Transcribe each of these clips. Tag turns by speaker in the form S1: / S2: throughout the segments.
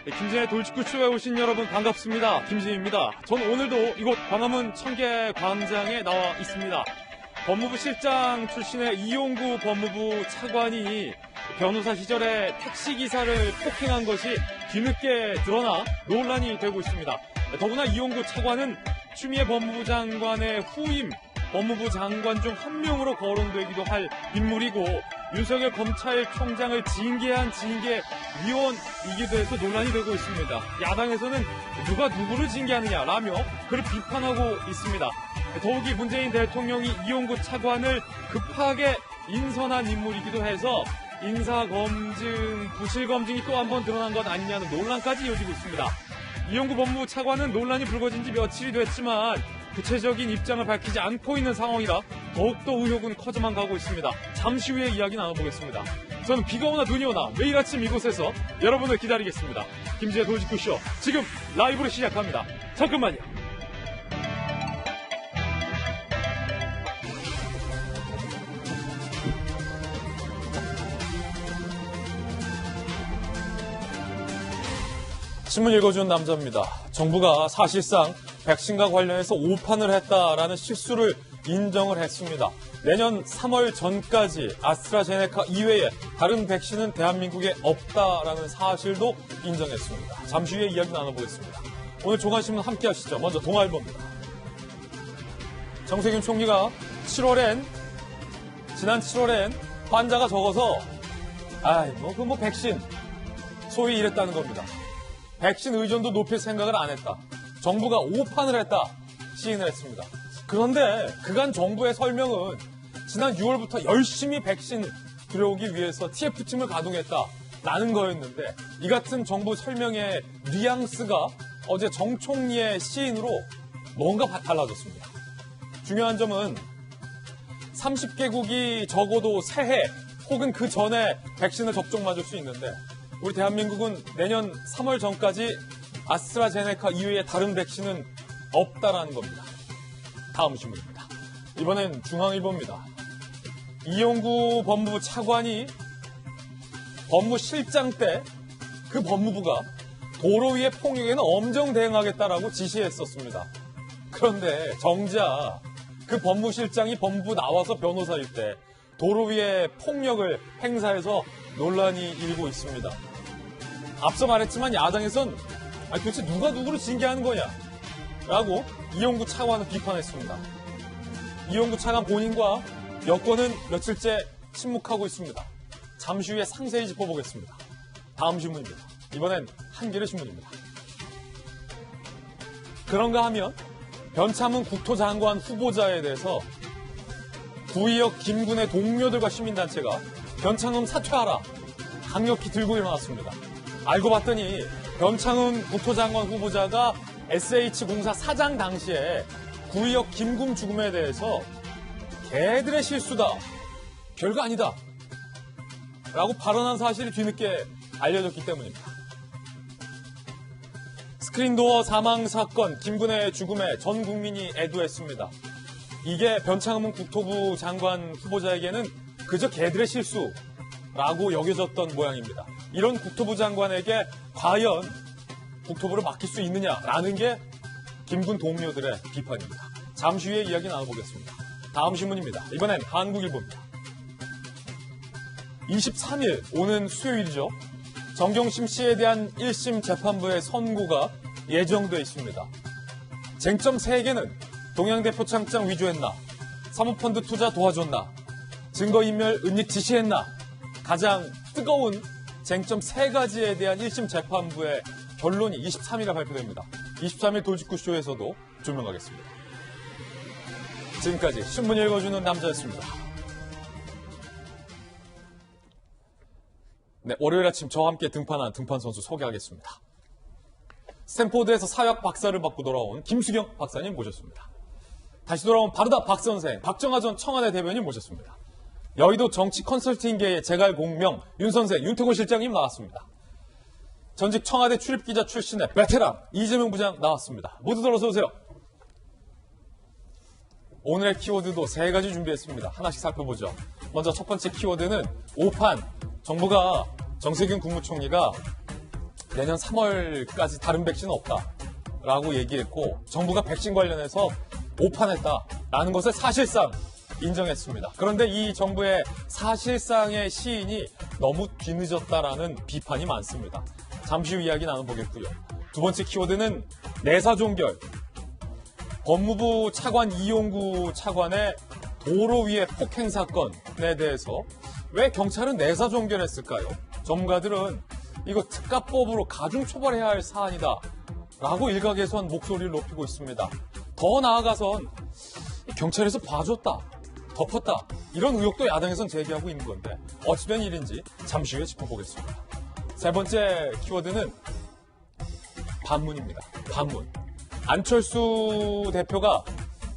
S1: 김진의 돌직구쇼에 오신 여러분 반갑습니다. 김진입니다. 전 오늘도 이곳 광화문 청계광장에 나와 있습니다. 법무부 실장 출신의 이용구 법무부 차관이 변호사 시절에 택시기사를 폭행한 것이 뒤늦게 드러나 논란이 되고 있습니다. 더구나 이용구 차관은 추미애 법무부 장관의 후임 법무부 장관 중 한 명으로 거론되기도 할 인물이고 윤석열 검찰총장을 징계한 징계위원이기도 해서 논란이 되고 있습니다. 야당에서는 누가 누구를 징계하느냐라며 그를 비판하고 있습니다. 더욱이 문재인 대통령이 이용구 차관을 급하게 인선한 인물이기도 해서 인사검증, 부실검증이 또 한 번 드러난 것 아니냐는 논란까지 이어지고 있습니다. 이용구 법무부 차관은 논란이 불거진 지 며칠이 됐지만 구체적인 입장을 밝히지 않고 있는 상황이라 더욱더 의혹은 커져만 가고 있습니다. 잠시 후에 이야기 나눠보겠습니다. 저는 비가 오나 눈이 오나 매일 아침 이곳에서 여러분을 기다리겠습니다. 김지의 돌직구쇼 지금 라이브로 시작합니다. 잠깐만요. 신문 읽어준 남자입니다. 정부가 사실상 백신과 관련해서 오판을 했다라는 실수를 인정을 했습니다. 내년 3월 전까지 아스트라제네카 이외에 다른 백신은 대한민국에 없다라는 사실도 인정했습니다. 잠시 후에 이야기 나눠보겠습니다. 오늘 종합신문 함께 하시죠. 먼저 동아일보입니다. 정세균 총리가 지난 7월엔 환자가 적어서 백신 소위 이랬다는 겁니다. 백신 의존도 높일 생각을 안 했다. 정부가 오판을 했다. 시인을 했습니다. 그런데 그간 정부의 설명은 지난 6월부터 열심히 백신 들여오기 위해서 TF팀을 가동했다라는 거였는데 이 같은 정부 설명의 뉘앙스가 어제 정 총리의 시인으로 뭔가 달라졌습니다. 중요한 점은 30개국이 적어도 새해 혹은 그 전에 백신을 접종맞을 수 있는데 우리 대한민국은 내년 3월 전까지 아스트라제네카 이외에 다른 백신은 없다라는 겁니다. 다음 신문입니다. 이번엔 중앙일보입니다. 이용구 법무부 차관이 법무실장 때 그 법무부가 도로 위의 폭력에는 엄정 대응하겠다라고 지시했었습니다. 그런데 정작 그 법무실장이 법무부 나와서 변호사일 때 도로 위의 폭력을 행사해서 논란이 일고 있습니다. 앞서 말했지만 야당에선 도대체 누가 누구를 징계하는 거냐? 라고 이용구 차관을 비판했습니다. 이용구 차관 본인과 여권은 며칠째 침묵하고 있습니다. 잠시 후에 상세히 짚어보겠습니다. 다음 신문입니다. 이번엔 한겨레 신문입니다. 그런가 하면 변창흠 국토장관 후보자에 대해서 구의역 김군의 동료들과 시민단체가 변창흠 사퇴하라 강력히 들고 일어났습니다. 알고 봤더니 변창흠 국토장관 후보자가 SH공사 사장 당시에 구의역 김군 죽음에 대해서 개들의 실수다, 별거 아니다 라고 발언한 사실이 뒤늦게 알려졌기 때문입니다. 스크린도어 사망 사건, 김군의 죽음에 전 국민이 애도했습니다. 이게 변창흠 국토부 장관 후보자에게는 그저 개들의 실수라고 여겨졌던 모양입니다. 이런 국토부 장관에게 과연 국토부를 맡길 수 있느냐라는 게 김군 동료들의 비판입니다. 잠시 후에 이야기 나눠보겠습니다. 다음 신문입니다. 이번엔 한국일보입니다. 23일 오는 수요일이죠. 정경심 씨에 대한 1심 재판부의 선고가 예정돼 있습니다. 쟁점 3개는 동양대 표창장 위조했나, 사모펀드 투자 도와줬나, 증거인멸 은닉 지시했나, 가장 뜨거운 쟁점 3가지에 대한 1심 재판부의 결론이 23일에 발표됩니다. 23일 돌직구쇼에서도 조명하겠습니다. 지금까지 신문 읽어주는 남자였습니다. 네, 월요일 아침 저와 함께 등판한 등판 선수 소개하겠습니다. 스탠포드에서 사회학 박사를 받고 돌아온 김수경 박사님 모셨습니다. 다시 돌아온 바르다 박 선생, 박정하 전 청와대 대변인 모셨습니다. 여의도 정치 컨설팅계의 제갈공명 윤 선생, 윤태곤 실장님 나왔습니다. 전직 청와대 출입기자 출신의 베테랑 이재명 부장 나왔습니다. 모두들 어서 오세요. 오늘의 키워드도 3가지 준비했습니다. 하나씩 살펴보죠. 먼저 첫 번째 키워드는 오판. 정부가 정세균 국무총리가 내년 3월까지 다른 백신은 없다라고 얘기했고 정부가 백신 관련해서 오판했다라는 것을 사실상 인정했습니다. 그런데 이 정부의 사실상의 시인이 너무 뒤늦었다라는 비판이 많습니다. 잠시 후 이야기 나눠보겠고요. 두 번째 키워드는 내사종결. 법무부 차관 이용구 차관의 도로 위의 폭행 사건에 대해서 왜 경찰은 내사종결했을까요? 전문가들은 이거 특가법으로 가중처벌해야 할 사안이다 라고 일각에선 목소리를 높이고 있습니다. 더 나아가선 경찰에서 봐줬다, 덮었다 이런 의혹도 야당에선 제기하고 있는 건데 어찌된 일인지 잠시 후에 짚어보겠습니다. 세 번째 키워드는 반문입니다. 반문. 안철수 대표가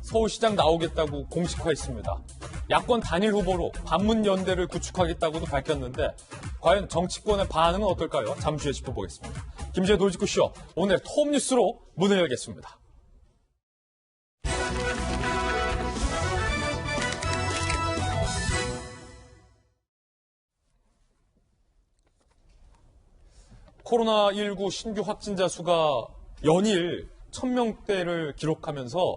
S1: 서울시장 나오겠다고 공식화했습니다. 야권 단일 후보로 반문연대를 구축하겠다고도 밝혔는데 과연 정치권의 반응은 어떨까요? 잠시 후에 짚어보겠습니다. 김재의 돌직구쇼 오늘 톱뉴스로 문을 열겠습니다. 코로나19 신규 확진자 수가 연일 1000명대를 기록하면서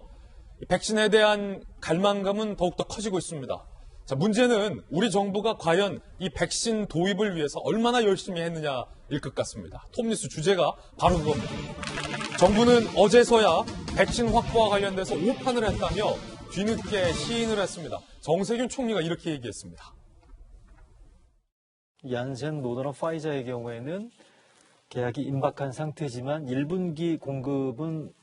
S1: 백신에 대한 갈망감은 더욱더 커지고 있습니다. 자, 문제는 우리 정부가 과연 이 백신 도입을 위해서 얼마나 열심히 했느냐일 것 같습니다. 톱뉴스 주제가 바로 그겁니다. 정부는 어제서야 백신 확보와 관련돼서 오판을 했다며 뒤늦게 시인을 했습니다. 정세균 총리가 이렇게 얘기했습니다.
S2: 얀센, 모더나, 파이자의 경우에는 계약이 임박한 상태지만 1분기 공급은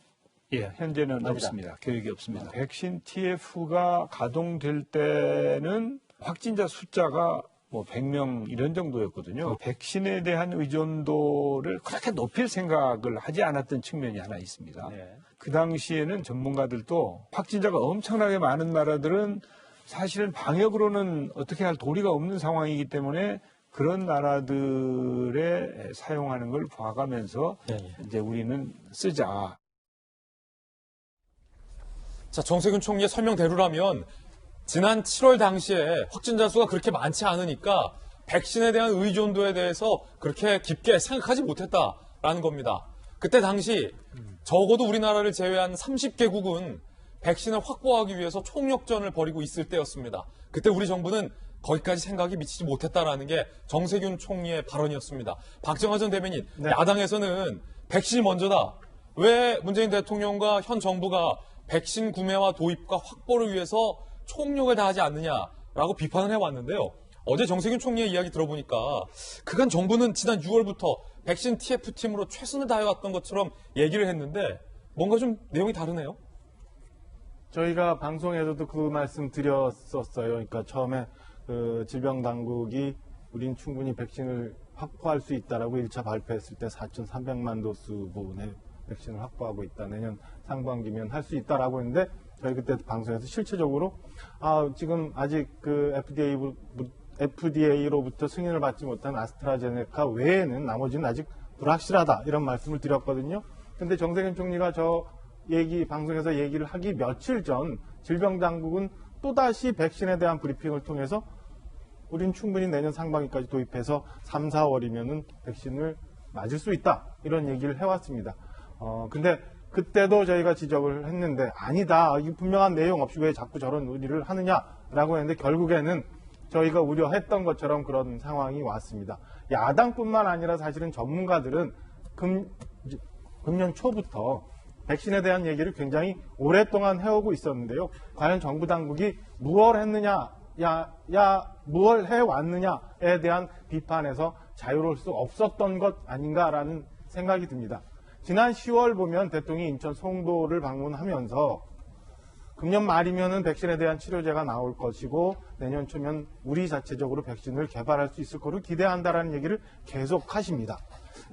S3: 현재는
S2: 아니다.
S3: 없습니다. 교육이 없습니다. 백신 TF가 가동될 때는 확진자 숫자가 100명 이런 정도였거든요. 백신에 대한 의존도를 그렇게 높일 생각을 하지 않았던 측면이 하나 있습니다.
S2: 네.
S3: 그 당시에는 전문가들도 확진자가 엄청나게 많은 나라들은 사실은 방역으로는 어떻게 할 도리가 없는 상황이기 때문에 그런 나라들에 사용하는 걸 봐가면서 이제 우리는 쓰자.
S1: 자, 정세균 총리의 설명대로라면 지난 7월 당시에 확진자 수가 그렇게 많지 않으니까 백신에 대한 의존도에 대해서 그렇게 깊게 생각하지 못했다라는 겁니다. 그때 당시 적어도 우리나라를 제외한 30개국은 백신을 확보하기 위해서 총력전을 벌이고 있을 때였습니다. 그때 우리 정부는 거기까지 생각이 미치지 못했다라는 게 정세균 총리의 발언이었습니다. 박정화 전 대변인,
S2: 네.
S1: 야당에서는 백신이 먼저다. 왜 문재인 대통령과 현 정부가 백신 구매와 도입과 확보를 위해서 총력을 다하지 않느냐라고 비판을 해왔는데요. 어제 정세균 총리의 이야기 들어보니까 그간 정부는 지난 6월부터 백신 TF팀으로 최선을 다해왔던 것처럼 얘기를 했는데 뭔가 좀 내용이 다르네요.
S4: 저희가 방송에서도 그 말씀 드렸었어요. 그러니까 처음에 그 질병당국이 우린 충분히 백신을 확보할 수 있다라고 1차 발표했을 때 4,300만 도수 부분의 백신을 확보하고 있다. 내년 상반기면 할 수 있다라고 했는데 저희 그때 방송에서 실체적으로 지금 아직 그 FDA로부터 승인을 받지 못한 아스트라제네카 외에는 나머지는 아직 불확실하다 이런 말씀을 드렸거든요. 근데 정세균 총리가 저 방송에서 얘기를 하기 며칠 전 질병당국은 또다시 백신에 대한 브리핑을 통해서 우린 충분히 내년 상반기까지 도입해서 3, 4월이면은 백신을 맞을 수 있다 이런 얘기를 해왔습니다. 근데 그때도 저희가 지적을 했는데 아니다. 이 분명한 내용 없이 왜 자꾸 저런 의리를 하느냐라고 했는데 결국에는 저희가 우려했던 것처럼 그런 상황이 왔습니다. 야당뿐만 아니라 사실은 전문가들은 금년 초부터 백신에 대한 얘기를 굉장히 오랫동안 해오고 있었는데요. 과연 정부 당국이 무엇을 했느냐, 무엇을 해왔느냐에 대한 비판에서 자유로울 수 없었던 것 아닌가라는 생각이 듭니다. 지난 10월 보면 대통령이 인천 송도를 방문하면서 금년 말이면은 백신에 대한 치료제가 나올 것이고 내년 초면 우리 자체적으로 백신을 개발할 수 있을 거로 기대한다라는 얘기를 계속 하십니다.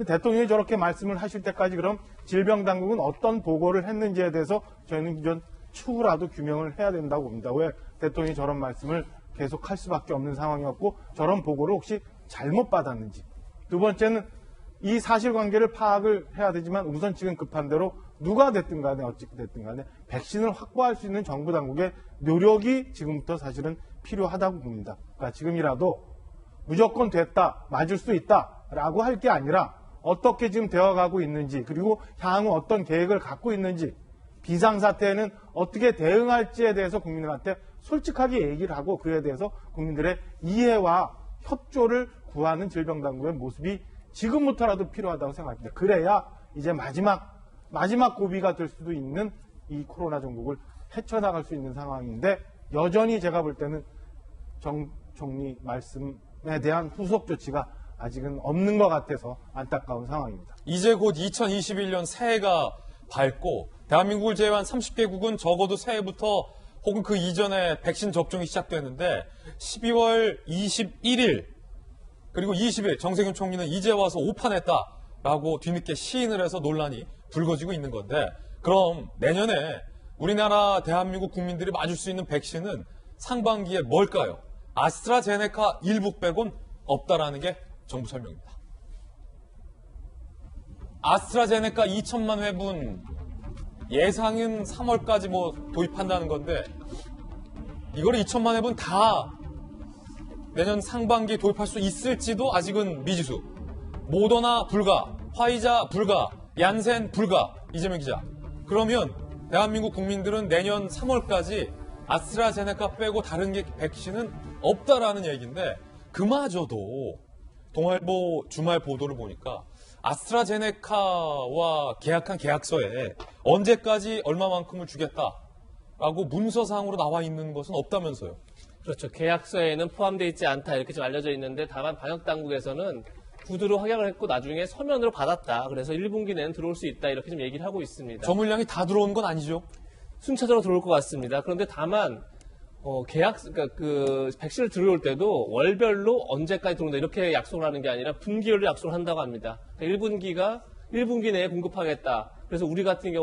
S4: 대통령이 저렇게 말씀을 하실 때까지 그럼 질병당국은 어떤 보고를 했는지에 대해서 저희는 좀 추후라도 규명을 해야 된다고 봅니다. 왜 대통령이 저런 말씀을 계속 할 수밖에 없는 상황이었고 저런 보고를 혹시 잘못 받았는지. 두 번째는 이 사실관계를 파악을 해야 되지만 우선 지금 급한 대로 누가 됐든 간에 어찌 됐든 간에 백신을 확보할 수 있는 정부 당국의 노력이 지금부터 사실은 필요하다고 봅니다. 그러니까 지금이라도 무조건 됐다, 맞을 수 있다라고 할 게 아니라 어떻게 지금 되어가고 있는지, 그리고 향후 어떤 계획을 갖고 있는지, 비상사태에는 어떻게 대응할지에 대해서 국민들한테 솔직하게 얘기를 하고 그에 대해서 국민들의 이해와 협조를 구하는 질병당국의 모습이 지금부터라도 필요하다고 생각합니다. 그래야 이제 마지막 고비가 될 수도 있는 이 코로나 종국을 헤쳐나갈 수 있는 상황인데, 여전히 제가 볼 때는 정 총리 말씀에 대한 후속 조치가 아직은 없는 것 같아서 안타까운 상황입니다.
S1: 이제 곧 2021년 새해가 밝고 대한민국을 제외한 30개국은 적어도 새해부터 혹은 그 이전에 백신 접종이 시작됐는데 12월 21일 그리고 20일 정세균 총리는 이제 와서 오판했다라고 뒤늦게 시인을 해서 논란이 불거지고 있는 건데, 그럼 내년에 우리나라 대한민국 국민들이 맞을 수 있는 백신은 상반기에 뭘까요? 아스트라제네카 일부 빼곤 없다라는 게 정부 설명입니다. 아스트라제네카 2천만 회분 예상은 3월까지 도입한다는 건데, 이거를 2천만 회분 다 내년 상반기에 도입할 수 있을지도 아직은 미지수. 모더나 불가, 화이자 불가, 얀센 불가. 이재명 기자. 그러면 대한민국 국민들은 내년 3월까지 아스트라제네카 빼고 다른 게 백신은 없다라는 얘기인데, 그마저도 동아일보 주말 보도를 보니까 아스트라제네카와 계약한 계약서에 언제까지 얼마만큼을 주겠다라고 문서상으로 나와 있는 것은 없다면서요.
S5: 그렇죠. 계약서에는 포함되어 있지 않다 이렇게 좀 알려져 있는데, 다만 방역당국에서는 구두로 확약을 했고 나중에 서면으로 받았다. 그래서 1분기 내는 들어올 수 있다 이렇게 좀 얘기를 하고 있습니다.
S1: 저 물량이 다 들어온 건 아니죠?
S5: 순차적으로 들어올 것 같습니다. 그런데 다만 그러니까 백신을 들어올 때도 월별로 언제까지 들어온다 이렇게 약속을 하는 게 아니라 분기별로 약속을 한다고 합니다. 그러니까 1분기 내에 공급하겠다. 그래서 우리나라 같은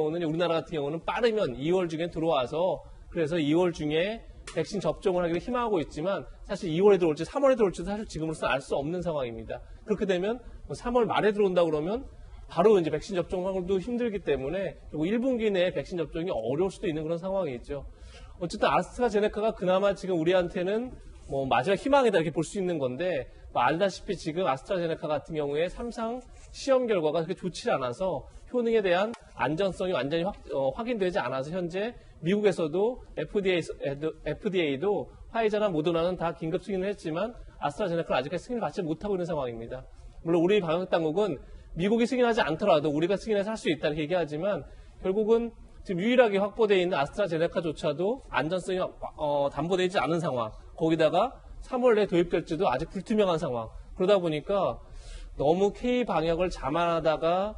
S5: 경우는 빠르면 2월 중에 들어와서, 그래서 2월 중에 백신 접종을 하기를 희망하고 있지만, 사실 2월에 들어올지 3월에 들어올지도 사실 지금으로서는 알 수 없는 상황입니다. 그렇게 되면 3월 말에 들어온다 그러면 바로 이제 백신 접종하기도 힘들기 때문에 결국 1분기 내에 백신 접종이 어려울 수도 있는 그런 상황이 있죠. 어쨌든 아스트라제네카가 그나마 지금 우리한테는 마지막 희망이다 이렇게 볼 수 있는 건데, 알다시피 지금 아스트라제네카 같은 경우에 3상 시험 결과가 그렇게 좋지 않아서 효능에 대한 안전성이 완전히 확인되지 않아서 현재 미국에서도 FDA도 화이자나 모더나는 다 긴급 승인을 했지만 아스트라제네카는 아직까지 승인을 받지 못하고 있는 상황입니다. 물론 우리 방역당국은 미국이 승인하지 않더라도 우리가 승인해서 할 수 있다 이렇게 얘기하지만, 결국은 지금 유일하게 확보되어 있는 아스트라제네카조차도 안전성이 담보되지 않은 상황, 거기다가 3월 내에 도입될지도 아직 불투명한 상황. 그러다 보니까 너무 K방역을 자만하다가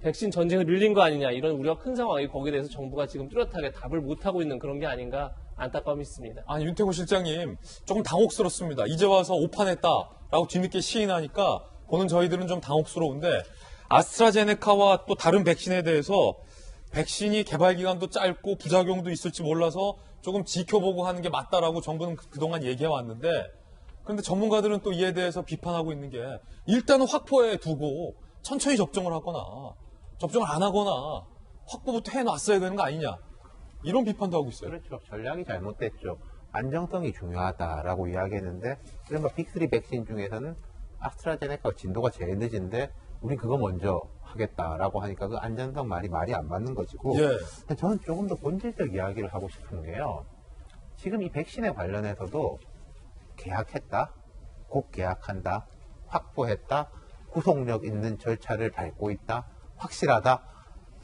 S5: 백신 전쟁을 밀린 거 아니냐, 이런 우려가 큰 상황이, 거기에 대해서 정부가 지금 뚜렷하게 답을 못하고 있는 그런 게 아닌가 안타까움이 있습니다.
S1: 아니, 윤태호 실장님 조금 당혹스럽습니다. 이제 와서 오판했다라고 뒤늦게 시인하니까 보는 저희들은 좀 당혹스러운데, 아스트라제네카와 또 다른 백신에 대해서 백신이 개발 기간도 짧고 부작용도 있을지 몰라서 조금 지켜보고 하는 게 맞다라고 정부는 그동안 얘기해 왔는데, 그런데 전문가들은 또 이에 대해서 비판하고 있는 게, 일단은 확보해 두고 천천히 접종을 하거나 접종을 안 하거나 확보부터 해놨어야 되는 거 아니냐, 이런 비판도 하고 있어요.
S6: 그렇죠. 전략이 잘못됐죠. 안정성이 중요하다라고 이야기했는데, 이른바 빅3 백신 중에서는 아스트라제네카 진도가 제일 늦은데 우린 그거 먼저 하겠다라고 하니까 그 안전성 말이 안 맞는 것이고,
S1: 예.
S6: 저는 조금 더 본질적 이야기를 하고 싶은 게요. 지금 이 백신에 관련해서도 계약했다, 곧 계약한다, 확보했다, 구속력 있는 절차를 밟고 있다, 확실하다.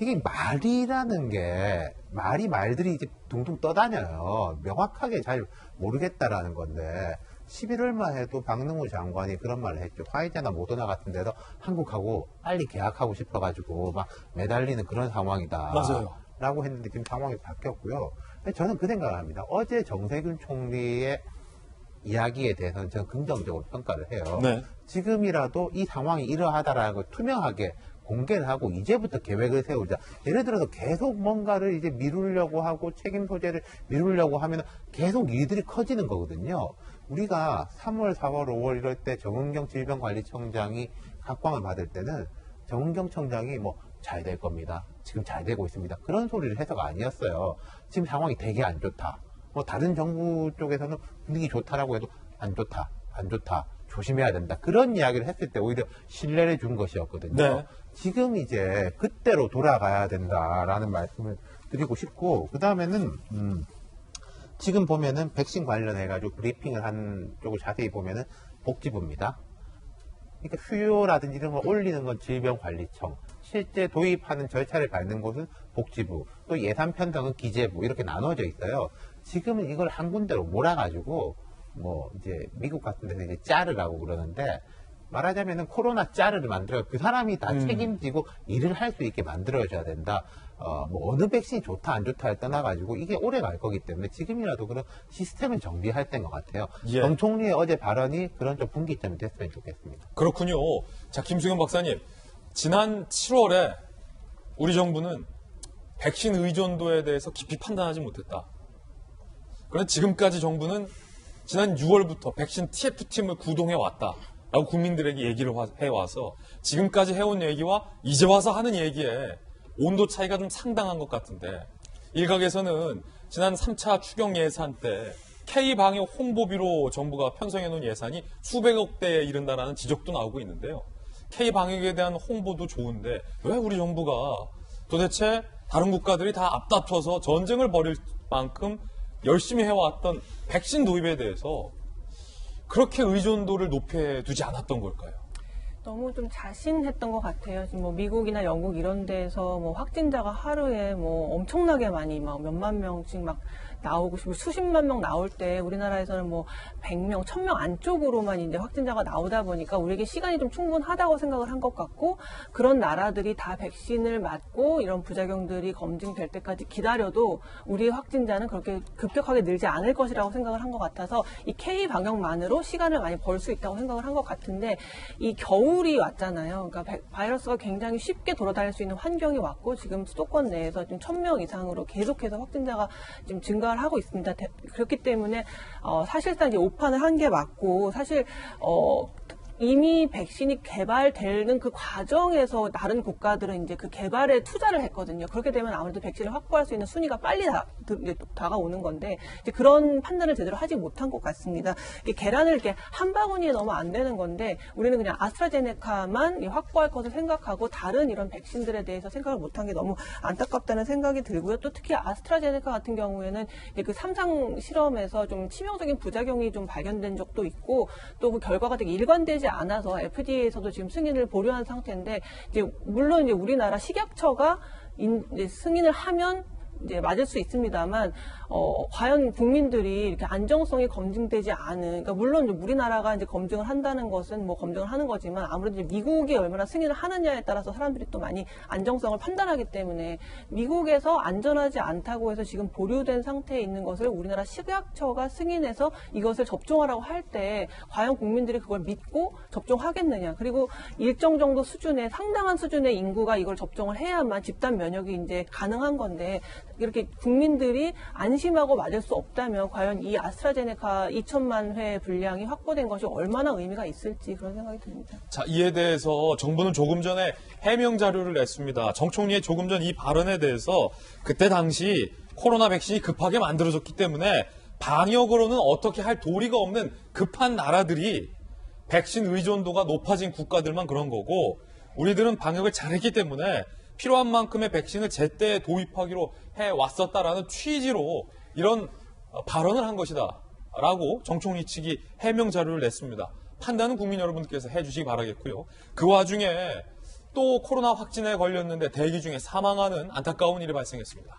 S6: 이게 말이라는 게, 말들이 이제 둥둥 떠다녀요. 명확하게 잘 모르겠다라는 건데, 11월만 해도 박능우 장관이 그런 말을 했죠. 화이자나 모더나 같은 데서 한국하고 빨리 계약하고 싶어가지고 막 매달리는 그런 상황이다.
S1: 맞아요.
S6: 라고 했는데 지금 상황이 바뀌었고요. 저는 그 생각을 합니다. 어제 정세균 총리의 이야기에 대해서는 저는 긍정적으로 평가를 해요.
S1: 네.
S6: 지금이라도 이 상황이 이러하다라는 걸 투명하게 공개를 하고 이제부터 계획을 세우자. 예를 들어서 계속 뭔가를 이제 미루려고 하고 책임 소재를 미루려고 하면 계속 일들이 커지는 거거든요. 우리가 3월, 4월, 5월 이럴 때 정은경 질병관리청장이 각광을 받을 때는 정은경 청장이 잘 될 겁니다. 지금 잘 되고 있습니다. 그런 소리를 해서가 아니었어요. 지금 상황이 되게 안 좋다. 다른 정부 쪽에서는 분위기 좋다라고 해도 안 좋다. 조심해야 된다. 그런 이야기를 했을 때 오히려 신뢰를 준 것이었거든요.
S1: 네.
S6: 지금 이제 그때로 돌아가야 된다라는 말씀을 드리고 싶고, 그 다음에는 지금 보면은 백신 관련해가지고 브리핑을 한 쪽을 자세히 보면은 복지부입니다. 그러니까 수요라든지 이런 걸 올리는 건 질병관리청, 실제 도입하는 절차를 밟는 곳은 복지부, 또 예산 편성은 기재부, 이렇게 나눠져 있어요. 지금은 이걸 한 군데로 몰아가지고 뭐 이제 미국 같은 데서 이제 짜르라고 그러는데, 말하자면은 코로나 짜르를 만들어 그 사람이 다 책임지고 일을 할 수 있게 만들어줘야 된다. 뭐 어느 백신이 좋다 안 좋다를 떠나가지고 이게 오래 갈 거기 때문에 지금이라도 그런 시스템을 정비할 때인 것 같아요.
S1: 예.
S6: 정 총리의 어제 발언이 그런 좀 분기점이 됐으면 좋겠습니다.
S1: 그렇군요. 자, 김수경 박사님. 지난 7월에 우리 정부는 백신 의존도에 대해서 깊이 판단하지 못했다. 그런데 지금까지 정부는 지난 6월부터 백신 TF팀을 구동해 왔다라고 국민들에게 얘기를 해와서 지금까지 해온 얘기와 이제 와서 하는 얘기에 온도 차이가 좀 상당한 것 같은데, 일각에서는 지난 3차 추경 예산 때 K방역 홍보비로 정부가 편성해 놓은 예산이 수백억 대에 이른다라는 지적도 나오고 있는데요. K방역에 대한 홍보도 좋은데 왜 우리 정부가 도대체 다른 국가들이 다 앞다퉈서 전쟁을 벌일 만큼 열심히 해왔던 백신 도입에 대해서 그렇게 의존도를 높여두지 않았던 걸까요?
S7: 너무 좀 자신했던 것 같아요. 지금 뭐 미국이나 영국 이런 데서 뭐 확진자가 하루에 뭐 엄청나게 많이 막 몇만 명씩 막 나오고 수십만 명 나올 때 우리나라에서는 뭐 100명, 1000명 안쪽으로만 이제 확진자가 나오다 보니까 우리에게 시간이 좀 충분하다고 생각을 한 것 같고, 그런 나라들이 다 백신을 맞고 이런 부작용들이 검증될 때까지 기다려도 우리의 확진자는 그렇게 급격하게 늘지 않을 것이라고 생각을 한 것 같아서 이 K 방역만으로 시간을 많이 벌 수 있다고 생각을 한 것 같은데, 이 겨울이 왔잖아요. 그러니까 바이러스가 굉장히 쉽게 돌아다닐 수 있는 환경이 왔고, 지금 수도권 내에서 지금 1000명 이상으로 계속해서 확진자가 지금 증가를 하고 있습니다. 그렇기 때문에 사실상 이제 오판을 한 게 맞고, 사실 이미 백신이 개발되는 그 과정에서 다른 국가들은 이제 그 개발에 투자를 했거든요. 그렇게 되면 아무래도 백신을 확보할 수 있는 순위가 빨리 다가오는 건데, 이제 그런 판단을 제대로 하지 못한 것 같습니다. 계란을 이렇게 한 바구니에 넣으면 안 되는 건데, 우리는 그냥 아스트라제네카만 확보할 것을 생각하고 다른 이런 백신들에 대해서 생각을 못한 게 너무 안타깝다는 생각이 들고요. 또 특히 아스트라제네카 같은 경우에는 이제 그 3상 실험에서 좀 치명적인 부작용이 좀 발견된 적도 있고, 또 그 결과가 되게 일관되지 않아서 FDA에서도 지금 승인을 보류한 상태인데, 이제 물론 이제 우리나라 식약처가 이제 승인을 하면 이제 맞을 수 있습니다만, 과연 국민들이 이렇게 안정성이 검증되지 않은, 그러니까 물론 이제 우리나라가 이제 검증을 한다는 것은 뭐 검증을 하는 거지만, 아무래도 이제 미국이 얼마나 승인을 하느냐에 따라서 사람들이 또 많이 안정성을 판단하기 때문에, 미국에서 안전하지 않다고 해서 지금 보류된 상태에 있는 것을 우리나라 식약처가 승인해서 이것을 접종하라고 할 때 과연 국민들이 그걸 믿고 접종하겠느냐. 그리고 일정 정도 수준의, 상당한 수준의 인구가 이걸 접종을 해야만 집단 면역이 이제 가능한 건데, 이렇게 국민들이 안심하고 맞을 수 없다면 과연 이 아스트라제네카 2천만 회 분량이 확보된 것이 얼마나 의미가 있을지, 그런 생각이 듭니다.
S1: 자, 이에 대해서 정부는 조금 전에 해명 자료를 냈습니다. 정 총리의 조금 전 이 발언에 대해서 그때 당시 코로나 백신이 급하게 만들어졌기 때문에 방역으로는 어떻게 할 도리가 없는 급한 나라들이 백신 의존도가 높아진 국가들만 그런 거고, 우리들은 방역을 잘했기 때문에 필요한 만큼의 백신을 제때 도입하기로 해왔었다라는 취지로 이런 발언을 한 것이다 라고 정 총리 측이 해명 자료를 냈습니다. 판단은 국민 여러분께서 해주시기 바라겠고요. 그 와중에 또 코로나 확진에 걸렸는데 대기 중에 사망하는 안타까운 일이 발생했습니다.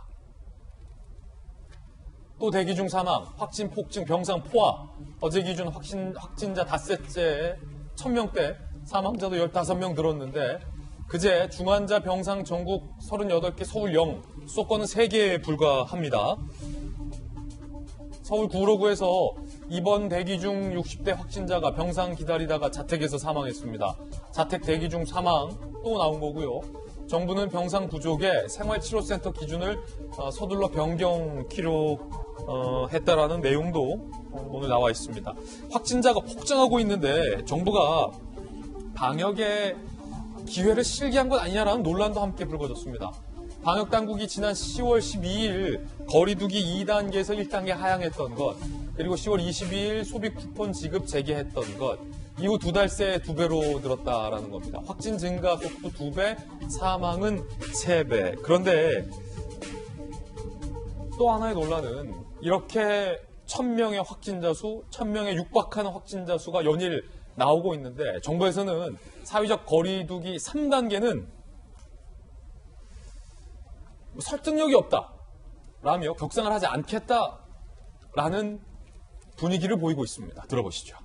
S1: 또 대기 중 사망, 확진 폭증, 병상 포화. 어제 기준 확진자 닷새째 1000명대, 사망자도 15명 늘었는데, 그제 중환자 병상 전국 38개, 서울 0, 수도권은 3개에 불과합니다. 서울 구로구에서 이번 대기 중 60대 확진자가 병상 기다리다가 자택에서 사망했습니다. 자택 대기 중 사망 또 나온 거고요. 정부는 병상 부족에 생활치료센터 기준을 서둘러 변경 기록했다라는 내용도 오늘 나와 있습니다. 확진자가 폭증하고 있는데 정부가 방역에 기회를 실기한 것 아니냐라는 논란도 함께 불거졌습니다. 방역당국이 지난 10월 12일 거리두기 2단계에서 1단계 하향했던 것, 그리고 10월 22일 소비 쿠폰 지급 재개했던 것, 이후 2달 새 2배로 늘었다라는 겁니다. 확진 증가 속도 2배, 사망은 3배. 그런데 또 하나의 논란은 이렇게 1000명의 확진자 수, 1000명에 육박하는 확진자 수가 연일 나오고 있는데 정부에서는 사회적 거리두기 3단계는 설득력이 없다라며 격상을 하지 않겠다라는 분위기를 보이고 있습니다. 들어보시죠.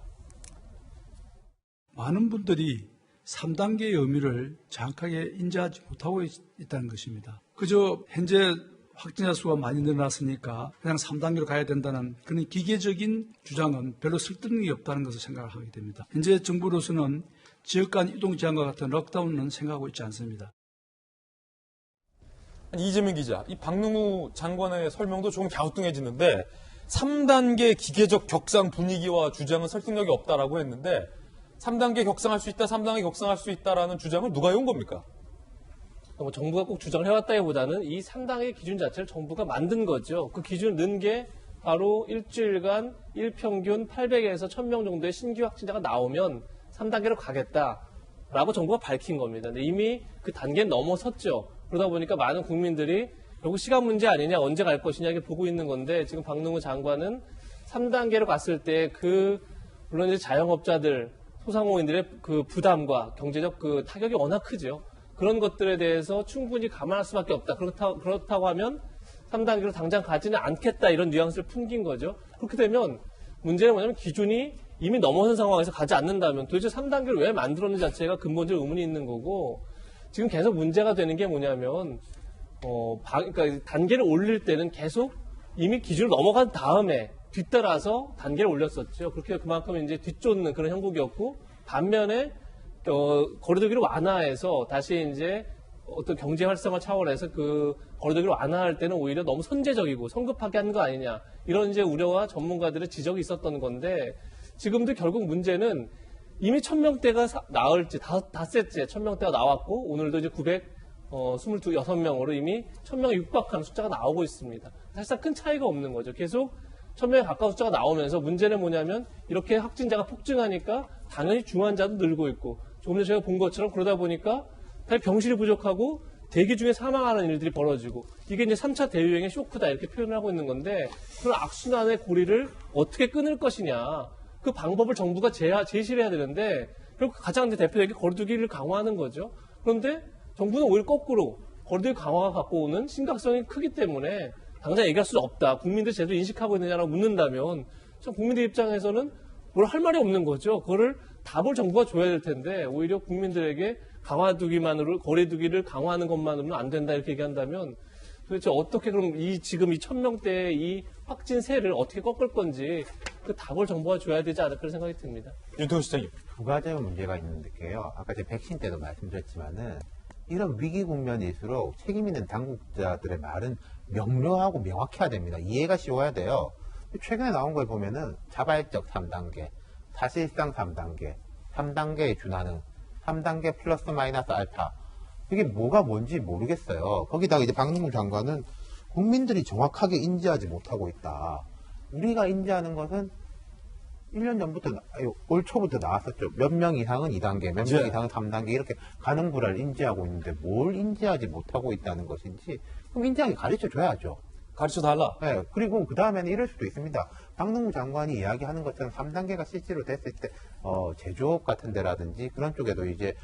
S8: 많은 분들이 3단계의 의미를 정확하게 인지하지 못하고 있다는 것입니다. 그저 현재 확진자 수가 많이 늘어났으니까 그냥 3단계로 가야 된다는 그런 기계적인 주장은 별로 설득력이 없다는 것을 생각을 하게 됩니다. 현재 정부로서는 지역 간 이동 제한과 같은 록다운은 생각하고 있지 않습니다.
S1: 이재명 기자, 이 박능우 장관의 설명도 조금 갸우뚱해지는데 3단계 기계적 격상 분위기와 주장은 설득력이 없다라고 했는데 3단계 격상할 수 있다, 3단계 격상할 수 있다라는 주장을 누가 해온 겁니까?
S5: 정부가 꼭 주장을 해왔다기보다는 이 3단계 기준 자체를 정부가 만든 거죠. 그 기준을 넣은 게 바로 일주일간 일평균 800에서 1000명 정도의 신규 확진자가 나오면 3단계로 가겠다라고 정부가 밝힌 겁니다. 근데 이미 그 단계는 넘어섰죠. 그러다 보니까 많은 국민들이 결국 시간 문제 아니냐, 언제 갈 것이냐 이렇게 보고 있는 건데 지금 박능우 장관은 3단계로 갔을 때 물론 이제 자영업자들, 소상공인들의 그 부담과 경제적 그 타격이 워낙 크죠. 그런 것들에 대해서 충분히 감안할 수밖에 없다. 그렇다고 하면 3단계로 당장 가지는 않겠다 이런 뉘앙스를 풍긴 거죠. 그렇게 되면 문제는 뭐냐면 기준이 이미 넘어선 상황에서 가지 않는다면 도대체 3단계를 왜 만들었는지 자체가 근본적인 의문이 있는 거고 지금 계속 문제가 되는 게 뭐냐면 그러니까 단계를 올릴 때는 계속 이미 기준을 넘어간 다음에 뒤따라서 단계를 올렸었죠. 그렇게 그만큼 이제 뒤쫓는 그런 형국이었고 반면에 거리두기를 완화해서 다시 이제 어떤 경제 활성화 차원에서 그 거리두기를 완화할 때는 오히려 너무 선제적이고 성급하게 한 거 아니냐 이런 이제 우려와 전문가들의 지적이 있었던 건데 지금도 결국 문제는 이미 1000명대가 나올지 닷새째 1000명대가 나왔고 오늘도 이제 926명으로 이미 1000명에 육박하는 숫자가 나오고 있습니다. 사실상 큰 차이가 없는 거죠. 계속 1000명에 가까운 숫자가 나오면서 문제는 뭐냐면 이렇게 확진자가 폭증하니까 당연히 중환자도 늘고 있고 조금 전에 제가 본 것처럼 그러다 보니까 병실이 부족하고 대기 중에 사망하는 일들이 벌어지고 이게 이제 3차 대유행의 쇼크다 이렇게 표현을 하고 있는 건데 그런 악순환의 고리를 어떻게 끊을 것이냐 그 방법을 정부가 제시를 해야 되는데 결국 가장 대표적인 거리두기를 강화하는 거죠. 그런데 정부는 오히려 거꾸로 거리두기 강화가 갖고 오는 심각성이 크기 때문에 당장 얘기할 수 없다. 국민들이 제대로 인식하고 있느냐라고 묻는다면 참 국민들 입장에서는 뭘 할 말이 없는 거죠. 그거를 답을 정부가 줘야 될 텐데 오히려 국민들에게 강화두기만으로 거리두기를 강화하는 것만으로는 안 된다 이렇게 얘기한다면 도대체 어떻게 그럼 지금 이 1000명대의 이 확진세를 어떻게 꺾을 건지 그 답을 정부가 줘야 되지 않을까 그런 생각이 듭니다.
S1: 윤태호 시장님.
S6: 두 가지의 문제가 있는데요. 아까 제가 백신 때도 말씀드렸지만은 이런 위기 국면일수록 책임 있는 당국자들의 말은 명료하고 명확해야 됩니다. 이해가 쉬워야 돼요. 최근에 나온 걸 보면은 자발적 3단계, 사실상 3단계, 3단계에 준하는 3단계 플러스 마이너스 알파. 이게 뭐가 뭔지 모르겠어요. 거기다가 이제 박능우 장관은 국민들이 정확하게 인지하지 못하고 있다. 우리가 인지하는 것은 1년 전부터, 올 초부터 나왔었죠. 몇 명 이상은 2단계, 몇 명 이상은 3단계 이렇게 가는 구라를 인지하고 있는데 뭘 인지하지 못하고 있다는 것인지 그럼 인지하게 가르쳐 줘야죠.
S1: 가르쳐 달라.
S6: 네, 그리고 그 다음에는 이럴 수도 있습니다. 박능우 장관이 이야기하는 것처럼 3단계가 실제로 됐을 때, 제조업 같은 데라든지 그런 쪽에도 이제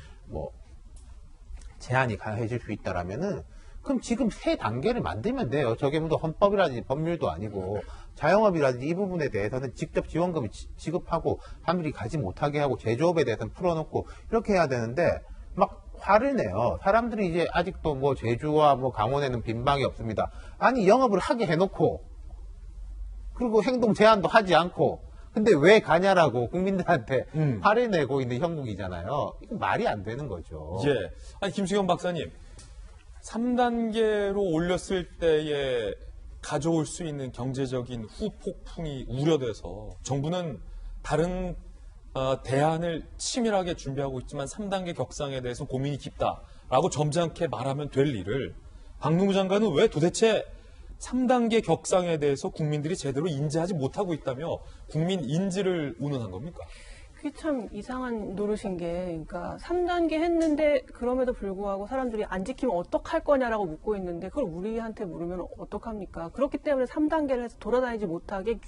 S6: 제한이 가해질 수 있다라면은, 그럼 지금 세 단계를 만들면 돼요. 저게 무슨 헌법이라든지 법률도 아니고, 자영업이라든지 이 부분에 대해서는 직접 지원금을 지급하고, 사람들이 가지 못하게 하고, 제조업에 대해서는 풀어놓고, 이렇게 해야 되는데, 막 화를 내요. 사람들이 이제 아직도 제주와 강원에는 빈방이 없습니다. 아니, 영업을 하게 해놓고, 그리고 행동 제한도 하지 않고, 근데 왜 가냐라고 국민들한테 화를 내고 있는 형국이잖아요. 이거 말이 안 되는 거죠.
S1: 예. 아니, 김수현 박사님. 3단계로 올렸을 때에 가져올 수 있는 경제적인 후폭풍이 우려돼서 정부는 다른 대안을 치밀하게 준비하고 있지만 3단계 격상에 대해서 고민이 깊다라고 점잖게 말하면 될 일을 박능우 장관은 왜 도대체 3단계 격상에 대해서 국민들이 제대로 인지하지 못하고 있다며 국민 인지를 운운한 겁니까?
S7: 그게 참 이상한 노릇인 게, 그러니까 3단계 했는데 그럼에도 불구하고 사람들이 안 지키면 어떡할 거냐라고 묻고 있는데 그걸 우리한테 물으면 어떡합니까? 그렇기 때문에 3단계를 해서 돌아다니지 못하게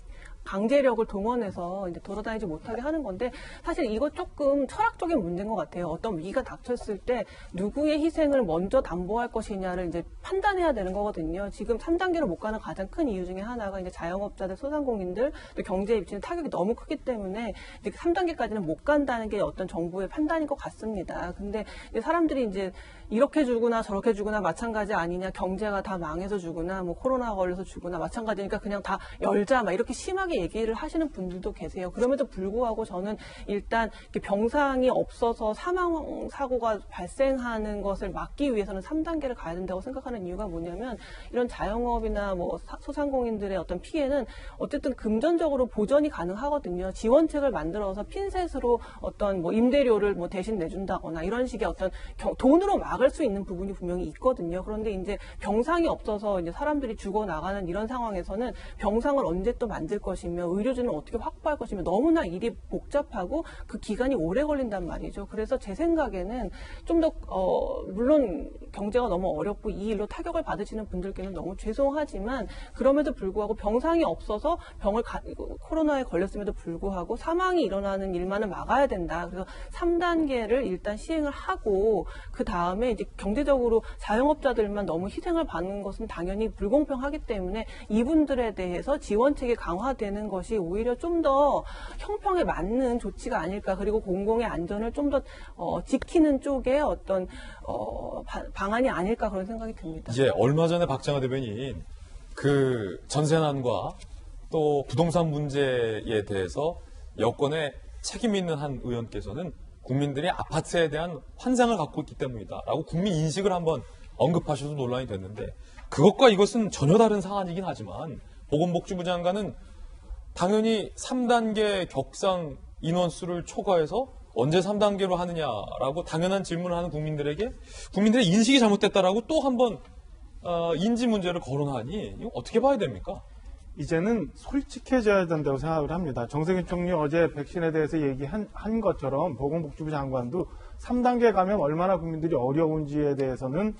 S7: 강제력을 동원해서 이제 돌아다니지 못하게 하는 건데, 사실 이거 조금 철학적인 문제인 것 같아요. 어떤 위기가 닥쳤을 때 누구의 희생을 먼저 담보할 것이냐를 이제 판단해야 되는 거거든요. 지금 3단계로 못 가는 가장 큰 이유 중에 하나가 이제 자영업자들, 소상공인들, 또 경제에 미치는 타격이 너무 크기 때문에 이제 3단계까지는 못 간다는 게 어떤 정부의 판단인 것 같습니다. 근데 이제 사람들이 이제 이렇게 주거나 저렇게 주거나 마찬가지 아니냐, 경제가 다 망해서 주거나 뭐 코로나 걸려서 주거나 마찬가지니까 그냥 다 열자 막 이렇게 심하게 얘기를 하시는 분들도 계세요. 그럼에도 불구하고 저는 일단 이렇게 병상이 없어서 사망 사고가 발생하는 것을 막기 위해서는 3단계를 가야 된다고 생각하는 이유가 뭐냐면, 이런 자영업이나 뭐 소상공인들의 어떤 피해는 어쨌든 금전적으로 보전이 가능하거든요. 지원책을 만들어서 핀셋으로 어떤 뭐 임대료를 뭐 대신 내준다거나 이런 식의 어떤 돈으로 막을 수 있는 부분이 분명히 있거든요. 그런데 이제 병상이 없어서 이제 사람들이 죽어 나가는 이런 상황에서는 병상을 언제 또 만들 것이며 의료진을 어떻게 확보할 것이며 너무나 일이 복잡하고 그 기간이 오래 걸린단 말이죠. 그래서 제 생각에는 좀 더 물론 경제가 너무 어렵고 이 일로 타격을 받으시는 분들께는 너무 죄송하지만, 그럼에도 불구하고 병상이 없어서 코로나에 걸렸음에도 불구하고 사망이 일어나는 일만은 막아야 된다. 그래서 3단계를 일단 시행을 하고 그 다음에 이제 경제적으로 자영업자들만 너무 희생을 받는 것은 당연히 불공평하기 때문에 이분들에 대해서 지원책이 강화되는 것이 오히려 좀 더 형평에 맞는 조치가 아닐까. 그리고 공공의 안전을 좀 더 지키는 쪽에 어떤 방안이 아닐까, 그런 생각이 듭니다.
S1: 이제 얼마 전에 박정하 대변인 그 전세난과 또 부동산 문제에 대해서 여권에 책임 있는 한 의원께서는 국민들이 아파트에 대한 환상을 갖고 있기 때문이다라고 국민 인식을 한번 언급하셔서 논란이 됐는데, 그것과 이것은 전혀 다른 사안이긴 하지만 보건복지부 장관은 당연히 3단계 격상 인원수를 초과해서 언제 3단계로 하느냐라고 당연한 질문을 하는 국민들에게 국민들의 인식이 잘못됐다라고 또 한번 인지 문제를 거론하니 이거 어떻게 봐야 됩니까?
S4: 이제는 솔직해져야 된다고 생각을 합니다. 정세균 총리 어제 백신에 대해서 얘기한 것처럼 보건복지부 장관도 3단계 가면 얼마나 국민들이 어려운지에 대해서는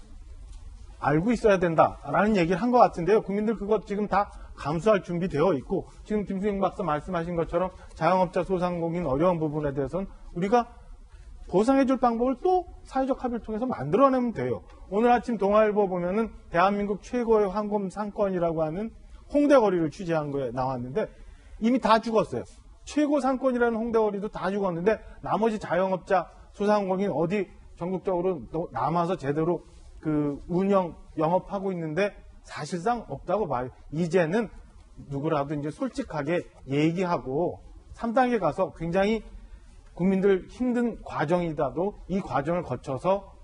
S4: 알고 있어야 된다라는 얘기를 한 것 같은데요. 국민들 그거 지금 다 감수할 준비되어 있고, 지금 김수영 박사 말씀하신 것처럼 자영업자, 소상공인 어려운 부분에 대해서는 우리가 보상해줄 방법을 또 사회적 합의를 통해서 만들어내면 돼요. 오늘 아침 동아일보 보면은 대한민국 최고의 황금 상권이라고 하는 홍대거리를 취재한 거에 나왔는데 이미 다 죽었어요. 최고 상권이라는 홍대거리도 다 죽었는데 나머지 자영업자, 소상공인 어디 전국적으로 남아서 제대로 그 영업하고 있는데 사실상 없다고 봐요. 이제는 누구라도 이제 솔직하게 얘기하고 3단계 가서 굉장히 국민들 힘든 과정이라도 이 과정을 거쳐서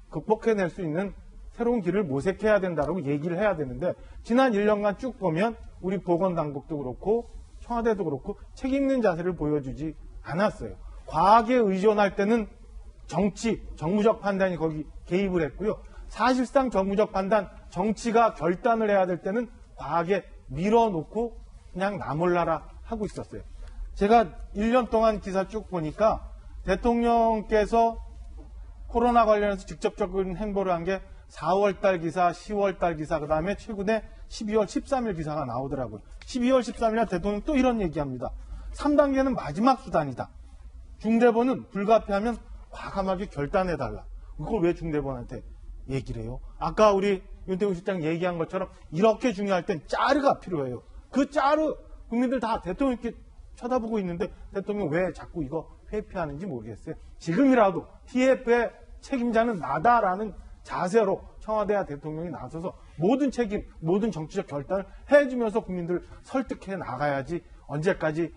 S4: 극복해낼 수 있는 새로운 길을 모색해야 된다고 얘기를 해야 되는데, 지난 1년간 쭉 보면 우리 보건당국도 그렇고 청와대도 그렇고 책임 있는 자세를 보여주지 않았어요. 과학에 의존할 때는 정무적 판단이 거기 개입을 했고요. 사실상 정무적 판단, 정치가 결단을 해야 될 때는 과학에 밀어놓고 그냥 나몰라라 하고 있었어요. 제가 1년 동안 기사 쭉 보니까 대통령께서 코로나 관련해서 직접적인 행보를 한 게 4월달 기사, 10월달 기사, 그 다음에 최근에 12월 13일 기사가 나오더라고요. 12월 13일날 대통령 또 이런 얘기합니다. 3단계는 마지막 수단이다. 중대본은 불가피하면 과감하게 결단해달라. 그걸 왜 중대본한테 얘기를 해요? 아까 우리 윤태국 실장 얘기한 것처럼 이렇게 중요할 땐 짜르가 필요해요. 그 짜르 국민들 다 대통령께 쳐다보고 있는데 대통령 왜 자꾸 이거 회피하는지 모르겠어요. 지금이라도 TF의 책임자는 나다라는 자세로 청와대와 대통령이 나서서 모든 책임, 모든 정치적 결단을 해주면서 국민들을 설득해 나가야지, 언제까지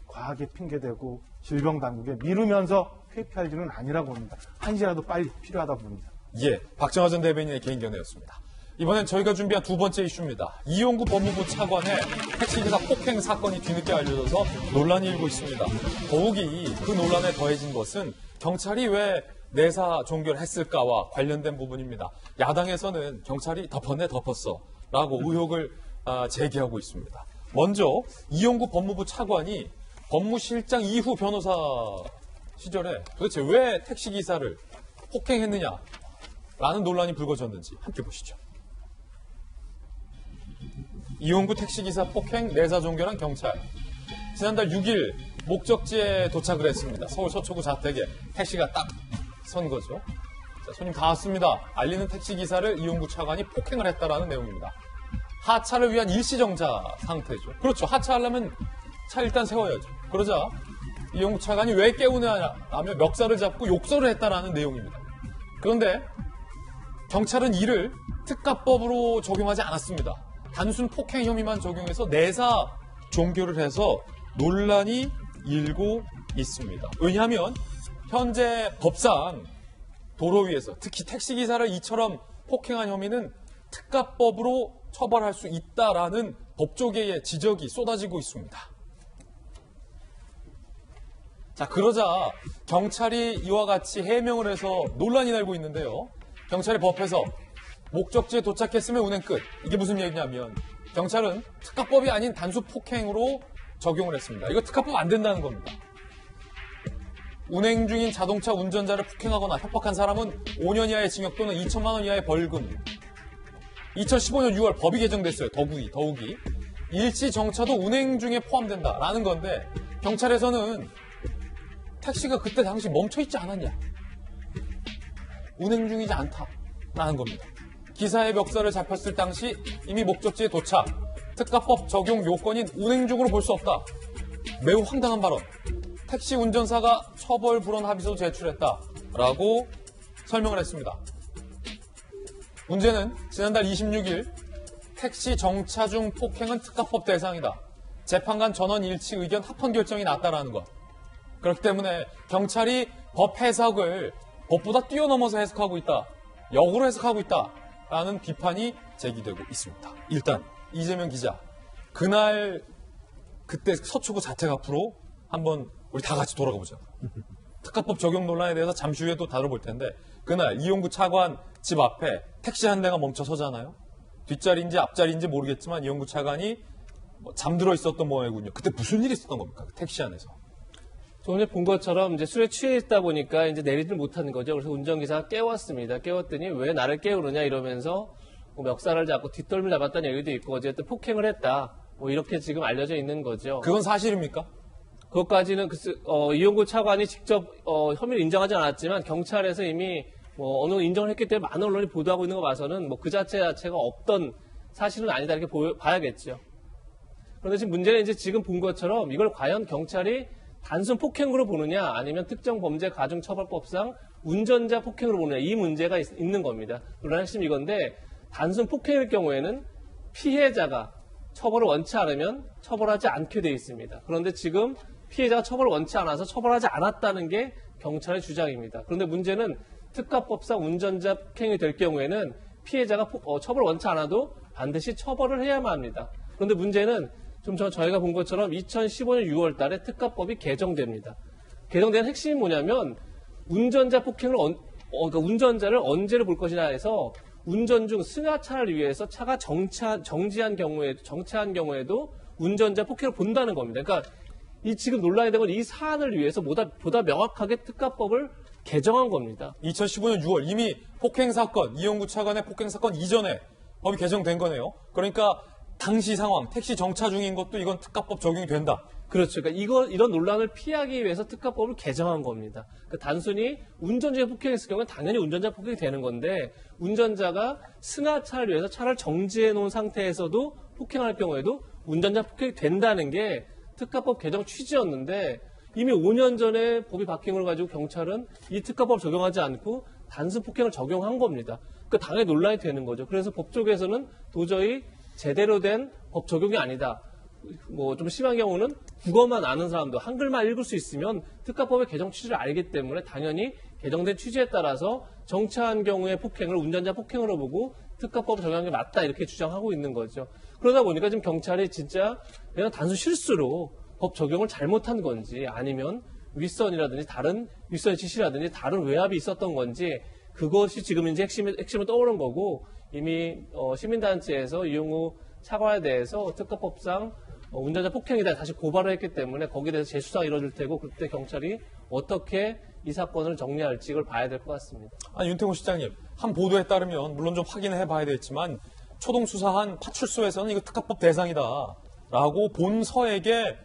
S4: 과하게 핑계대고 질병당국에 미루면서 회피할 일은 아니라고 봅니다. 한시라도 빨리 필요하다고 봅니다.
S1: 예, 박정하 전 대변인의 개인 견해였습니다. 이번엔 저희가 준비한 두 번째 이슈입니다. 이용구 법무부 차관의 택시기사 폭행 사건이 뒤늦게 알려져서 논란이 일고 있습니다. 더욱이 그 논란에 더해진 것은 경찰이 왜 내사 종결을 했을까와 관련된 부분입니다. 야당에서는 경찰이 덮었네 덮었어 라고 의혹을 제기하고 있습니다. 먼저 이용구 법무부 차관이 법무실장 이후 변호사 시절에 도대체 왜 택시기사를 폭행했느냐라는 논란이 불거졌는지 함께 보시죠. 이용구 택시기사 폭행 내사종결한 경찰. 지난달 6일 목적지에 도착을 했습니다. 서울 서초구 자택에 택시가 딱 선 거죠. 자, 손님 다 왔습니다. 알리는 택시기사를 이용구 차관이 폭행을 했다라는 내용입니다. 하차를 위한 일시정자 상태죠. 그렇죠. 하차하려면 차 일단 세워야죠. 그러자 이용구 차관이 왜 깨우냐라며 멱살을 잡고 욕설을 했다라는 내용입니다. 그런데 경찰은 이를 특가법으로 적용하지 않았습니다. 단순 폭행 혐의만 적용해서 내사 종결을 해서 논란이 일고 있습니다. 왜냐하면 현재 법상 도로 위에서 특히 택시기사를 이처럼 폭행한 혐의는 특가법으로 처벌할 수 있다라는 법조계의 지적이 쏟아지고 있습니다. 자, 그러자 경찰이 이와 같이 해명을 해서 논란이 날고 있는데요. 경찰이 법에서 목적지에 도착했으면 운행 끝. 이게 무슨 얘기냐면 경찰은 특가법이 아닌 단수 폭행으로 적용을 했습니다. 이거 특가법 안 된다는 겁니다. 운행 중인 자동차 운전자를 폭행하거나 협박한 사람은 5년 이하의 징역 또는 2천만 원 이하의 벌금. 2015년 6월 법이 개정됐어요. 더욱이. 일시정차도 운행 중에 포함된다라는 건데 경찰에서는 택시가 그때 당시 멈춰있지 않았냐. 운행 중이지 않다라는 겁니다. 기사의 멱살을 잡혔을 당시 이미 목적지에 도착. 특가법 적용 요건인 운행 중으로 볼 수 없다. 매우 황당한 발언. 택시 운전사가 처벌 불원 합의서 제출했다라고 설명을 했습니다. 문제는 지난달 26일 택시 정차 중 폭행은 특가법 대상이다. 재판관 전원 일치 의견 합헌 결정이 났다라는 것. 그렇기 때문에 경찰이 법 해석을 법보다 뛰어넘어서 해석하고 있다. 역으로 해석하고 있다라는 비판이 제기되고 있습니다. 일단 이재명 기자, 그때 서초구 자택 앞으로 한번 우리 다 같이 돌아가 보자. 특가법 적용 논란에 대해서 잠시 후에 또 다뤄볼 텐데 그날 이용구 차관 집 앞에 택시 한 대가 멈춰 서잖아요. 뒷자리인지 앞자리인지 모르겠지만 이용구 차관이 잠들어 있었던 모양이군요. 그때 무슨 일이 있었던 겁니까? 그 택시 안에서.
S5: 조금 전에 본 것처럼 이제 술에 취해 있다 보니까 이제 내리질 못하는 거죠. 그래서 운전기사가 깨웠습니다. 깨웠더니 왜 나를 깨우느냐 이러면서 멱살을 잡고 뒷덜미를 잡았다는 얘기도 있고 어쨌든 폭행을 했다. 이렇게 지금 알려져 있는 거죠.
S1: 그건 사실입니까?
S5: 그것까지는 이용구 차관이 직접 혐의를 인정하지 않았지만 경찰에서 이미 어느 정도 인정을 했기 때문에 많은 언론이 보도하고 있는 거 봐서는 그 자체가 없던 사실은 아니다 이렇게 봐야겠죠. 그런데 지금 문제는 이제 지금 본 것처럼 이걸 과연 경찰이 단순 폭행으로 보느냐 아니면 특정 범죄 가중처벌법상 운전자 폭행으로 보느냐 이 문제가 있는 겁니다. 물론 핵심 이건데 단순 폭행일 경우에는 피해자가 처벌을 원치 않으면 처벌하지 않게 돼 있습니다. 그런데 지금 피해자가 처벌을 원치 않아서 처벌하지 않았다는 게 경찰의 주장입니다. 그런데 문제는 특가법상 운전자 폭행이 될 경우에는 피해자가 처벌을 원치 않아도 반드시 처벌을 해야만 합니다. 그런데 문제는 저희가 본 것처럼 2015년 6월 달에 특가법이 개정됩니다. 개정된 핵심이 뭐냐면 운전자 폭행을 그러니까 운전자를 언제를 볼 것이냐 해서 운전 중 승하차를 위해서 차가 정지한 경우에도 운전자 폭행을 본다는 겁니다. 그러니까 이 지금 논란이 되고 이 사안을 위해서 보다 명확하게 특가법을 개정한 겁니다.
S1: 2015년 6월 이미 폭행사건, 이용구 차관의 폭행사건 이전에 법이 개정된 거네요. 그러니까 당시 상황, 택시 정차 중인 것도 이건 특가법 적용이 된다.
S5: 그렇죠. 그러니까 이런 논란을 피하기 위해서 특가법을 개정한 겁니다. 그러니까 단순히 운전자가 폭행했을 경우는 당연히 운전자 폭행이 되는 건데 운전자가 승하차를 위해서 차를 정지해 놓은 상태에서도 폭행할 경우에도 운전자 폭행이 된다는 게 특가법 개정 취지였는데 이미 5년 전에 법이 바뀐 걸 가지고 경찰은 이 특가법 적용하지 않고 단순 폭행을 적용한 겁니다. 그 당연히 논란이 되는 거죠. 그래서 법 쪽에서는 도저히 제대로 된 법 적용이 아니다. 좀 심한 경우는 국어만 아는 사람도 한글만 읽을 수 있으면 특가법의 개정 취지를 알기 때문에 당연히 개정된 취지에 따라서 정차한 경우의 폭행을 운전자 폭행으로 보고 특가법을 적용한 게 맞다 이렇게 주장하고 있는 거죠. 그러다 보니까 지금 경찰이 진짜 그냥 단순 실수로 법 적용을 잘못한 건지 아니면 윗선이라든지 다른 윗선의 지시라든지 다른 외압이 있었던 건지 그것이 지금 이제 핵심을 떠오른 거고 이미 시민단체에서 이용구 차관에 대해서 특가법상 운전자 폭행이다 다시 고발을 했기 때문에 거기에 대해서 재수사가 이루어질 테고 그때 경찰이 어떻게 이 사건을 정리할지 이걸 봐야 될 것 같습니다.
S1: 아니, 윤태호 실장님, 한 보도에 따르면 물론 좀 확인해 봐야 되겠지만 초동 수사한 파출소에서는 이거 특가법 대상이다라고 본서에게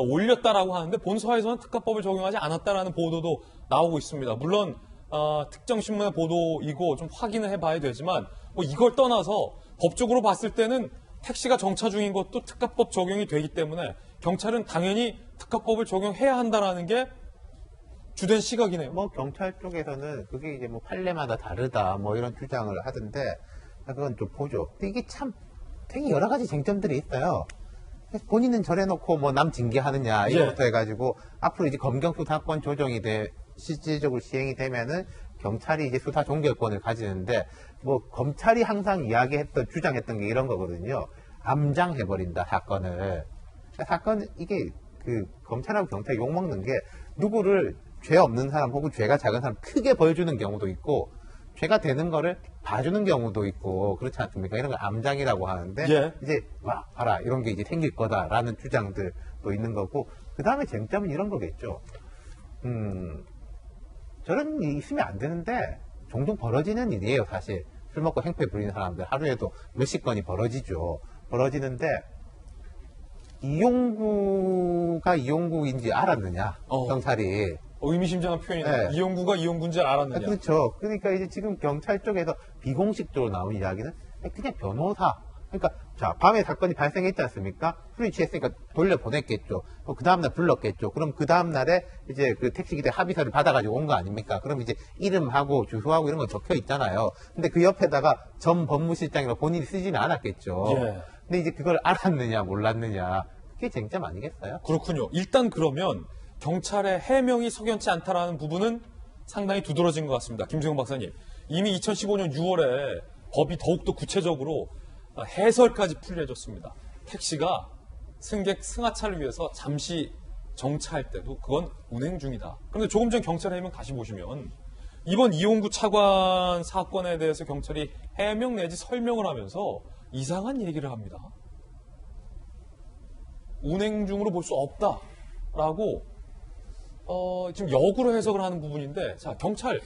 S1: 올렸다라고 하는데 본서에서는 특가법을 적용하지 않았다라는 보도도 나오고 있습니다. 물론 특정 신문의 보도이고 좀 확인을 해봐야 되지만 뭐 이걸 떠나서 법적으로 봤을 때는 택시가 정차 중인 것도 특가법 적용이 되기 때문에 경찰은 당연히 특가법을 적용해야 한다라는 게 주된 시각이네요.
S6: 뭐 경찰 쪽에서는 그게 이제 뭐 판례마다 다르다 뭐 이런 주장을 하던데 그건 좀 보죠. 근데 이게 참 되게 여러 가지 쟁점들이 있어요. 본인은 저래놓고 뭐 남 징계하느냐 이것부터 해가지고 앞으로 이제 검경 수사권 조정이 실질적으로 시행이 되면은 경찰이 이제 수사 종결권을 가지는데 뭐 검찰이 항상 주장했던 게 이런 거거든요. 암장해버린다 사건을. 사건 이게 그 검찰하고 경찰이 욕먹는 게 누구를 죄 없는 사람 혹은 죄가 작은 사람 크게 벌주는 경우도 있고 죄가 되는 거를 봐주는 경우도 있고 그렇지 않습니까? 이런 걸 암장이라고 하는데
S1: 예.
S6: 이제 와 봐라 이런 게 이제 생길 거다라는 주장들도 있는 거고 그 다음에 쟁점은 이런 거겠죠. 저런 일이 있으면 안 되는데 종종 벌어지는 일이에요 사실. 술 먹고 행패 부리는 사람들 하루에도 몇십 건이 벌어지는데 이용구가 이용구인지 알았느냐 경찰이.
S1: 의미심장한 표현이네요.
S6: 네.
S1: 이용구가 이용구인지 알았느냐.
S6: 그렇죠. 그러니까 이제 지금 경찰 쪽에서 비공식적으로 나온 이야기는 그냥 변호사. 그러니까 자 밤에 사건이 발생했지 않습니까? 술이 취했으니까 돌려보냈겠죠. 그 다음날 불렀겠죠. 그럼 그 다음날에 이제 그 택시기대 합의서를 받아가지고 온 거 아닙니까? 그럼 이제 이름하고 주소하고 이런 거 적혀 있잖아요. 근데 그 옆에다가 전 법무실장이라고 본인이 쓰지는 않았겠죠.
S1: 예.
S6: 근데 이제 그걸 알았느냐 몰랐느냐 그게 쟁점 아니겠어요?
S1: 그렇군요. 일단 그러면 경찰의 해명이 석연치 않다라는 부분은 상당히 두드러진 것 같습니다. 김수영 박사님. 이미 2015년 6월에 법이 더욱더 구체적으로 해설까지 풀려졌습니다. 택시가 승객 승하차를 위해서 잠시 정차할 때도 그건 운행 중이다. 그런데 조금 전 경찰 해명 다시 보시면 이번 이용구 차관 사건에 대해서 경찰이 해명 내지 설명을 하면서 이상한 얘기를 합니다. 운행 중으로 볼 수 없다라고 지금 역으로 해석을 하는 부분인데, 자, 경찰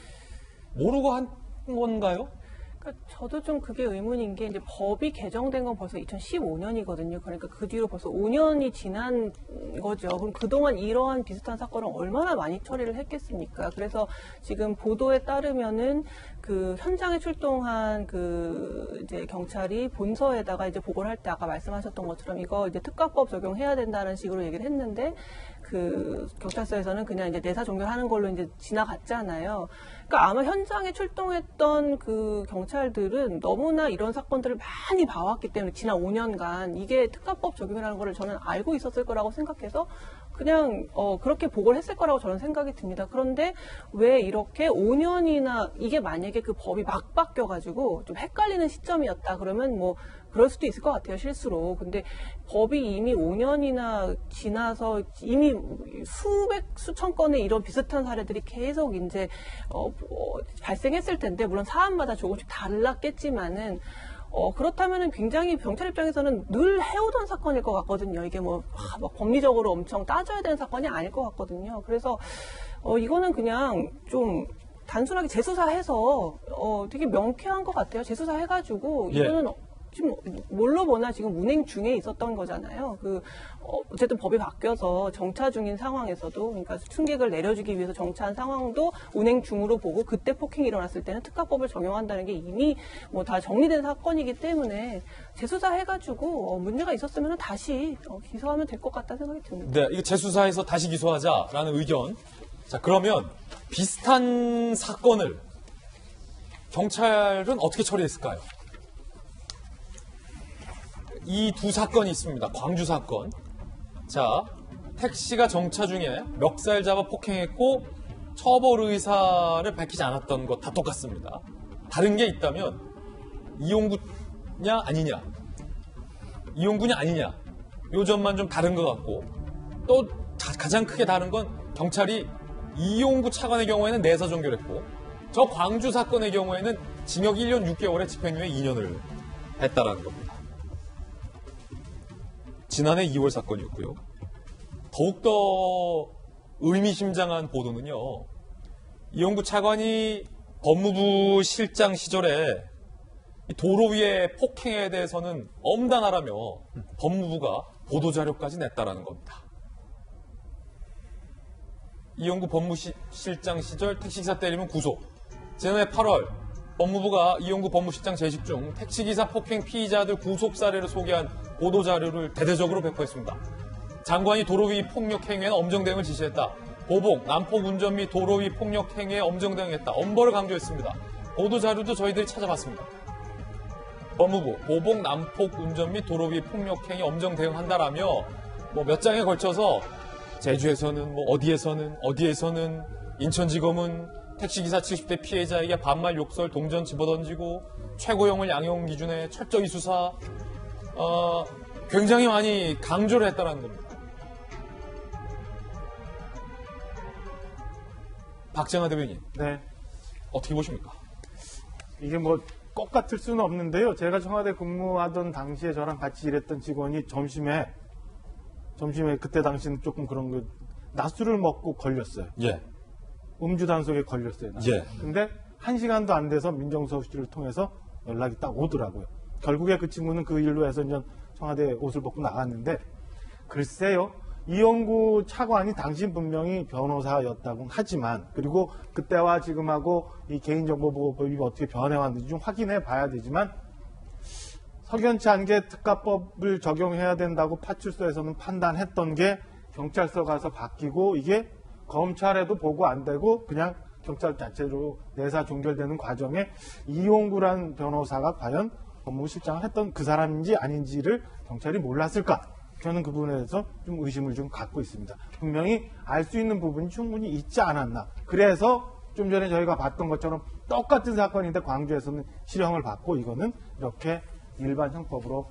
S1: 모르고 한 건가요?
S7: 그러니까 저도 좀 그게 의문인 게 이제 법이 개정된 건 벌써 2015년이거든요. 그러니까 그 뒤로 벌써 5년이 지난 거죠. 그럼 그동안 이러한 비슷한 사건을 얼마나 많이 처리를 했겠습니까? 그래서 지금 보도에 따르면은 그 현장에 출동한 그 이제 경찰이 본서에다가 이제 보고를 할 때 아까 말씀하셨던 것처럼 이거 이제 특가법 적용해야 된다는 식으로 얘기를 했는데 그 경찰서에서는 그냥 이제 내사 종결하는 걸로 이제 지나갔잖아요. 그러니까 아마 현장에 출동했던 그 경찰들은 너무나 이런 사건들을 많이 봐왔기 때문에 지난 5년간 이게 특가법 적용이라는 거를 저는 알고 있었을 거라고 생각해서 그냥 그렇게 보고를 했을 거라고 저는 생각이 듭니다. 그런데 왜 이렇게 5년이나 이게 만약에 그 법이 막 바뀌어가지고 좀 헷갈리는 시점이었다 그러면 뭐 그럴 수도 있을 것 같아요, 실수로. 근데 법이 이미 5년이나 지나서 이미 수천 건의 이런 비슷한 사례들이 계속 이제 발생했을 텐데 물론 사안마다 조금씩 달랐겠지만은 그렇다면은 굉장히 경찰 입장에서는 늘 해오던 사건일 것 같거든요. 이게 막 법리적으로 엄청 따져야 되는 사건이 아닐 것 같거든요. 그래서 이거는 그냥 좀 단순하게 재수사해서 되게 명쾌한 것 같아요. 재수사해가지고 이거는 지금 뭘로 보나 지금 운행 중에 있었던 거잖아요. 어쨌든 법이 바뀌어서 정차 중인 상황에서도 그러니까 승객을 내려주기 위해서 정차한 상황도 운행 중으로 보고 그때 폭행이 일어났을 때는 특가법을 적용한다는 게 이미 뭐 다 정리된 사건이기 때문에 재수사해가지고 문제가 있었으면 다시 기소하면 될 것 같다는 생각이 듭니다.
S1: 네, 이거 재수사해서 다시 기소하자라는 의견. 자, 그러면 비슷한 사건을 경찰은 어떻게 처리했을까요? 이 두 사건이 있습니다. 광주 사건. 자, 택시가 정차 중에 멱살 잡아 폭행했고 처벌 의사를 밝히지 않았던 것 다 똑같습니다. 다른 게 있다면 이용구냐 아니냐, 이용구냐 아니냐 요 점만 좀 다른 것 같고 또 가장 크게 다른 건 경찰이 이용구 차관의 경우에는 내사 종결했고 저 광주 사건의 경우에는 징역 1년 6개월에 집행유예 2년을 했다라는 겁니다. 지난해 2월 사건이었고요. 더욱더 의미심장한 보도는요. 이용구 차관이 법무부 실장 시절에 도로 위의 폭행에 대해서는 엄단하라며 법무부가 보도자료까지 냈다라는 겁니다. 이용구 법무실장 시절 택시기사 때리면 구속. 지난해 8월 법무부가 이용구 법무실장 재직 중 택시기사 폭행 피의자들 구속 사례를 소개한 보도자료를 대대적으로 배포했습니다. 장관이 도로 위 폭력 행위에는 엄정 대응을 지시했다. 보복, 난폭 운전 및 도로 위 폭력 행위에 엄정 대응했다. 엄벌을 강조했습니다. 보도자료도 저희들이 찾아봤습니다. 법무부, 보복, 난폭 운전 및 도로 위 폭력 행위 엄정 대응한다라며 몇 장에 걸쳐서 제주에서는 어디에서는 인천지검은 택시기사 70대 피해자에게 반말 욕설 동전 집어던지고 최고형을 양형 기준에 철저히 수사 굉장히 많이 강조를 했다는 겁니다. 박정하 대변인,
S4: 네.
S1: 어떻게 보십니까?
S4: 이게 뭐 꼭 같을 수는 없는데요. 제가 청와대 근무하던 당시에 저랑 같이 일했던 직원이 점심에 그때 당시는 조금 그런 거 낮술을 먹고 걸렸어요.
S1: 예.
S4: 음주 단속에 걸렸어요.
S1: 예.
S4: 근데 1시간도 안 돼서 민정수석실을 통해서 연락이 딱 오더라고요. 결국에 그 친구는 그 일로 해서 이제 청와대 옷을 벗고 나갔는데 글쎄요. 이용구 차관이 당시 분명히 변호사였다고 하지만 그리고 그때와 지금하고 이 개인정보보호법이 어떻게 변해왔는지 좀 확인해 봐야 되지만 석연치 않게 특가법을 적용해야 된다고 파출소에서는 판단했던 게 경찰서 가서 바뀌고 이게 검찰에도 보고 안 되고 그냥 경찰 자체로 내사 종결되는 과정에 이용구란 변호사가 과연 법무실장을 했던 그 사람인지 아닌지를 경찰이 몰랐을까? 저는 그 부분에 대해서 좀 의심을 좀 갖고 있습니다. 분명히 알 수 있는 부분이 충분히 있지 않았나. 그래서 좀 전에 저희가 봤던 것처럼 똑같은 사건인데 광주에서는 실형을 받고 이거는 이렇게 일반 형법으로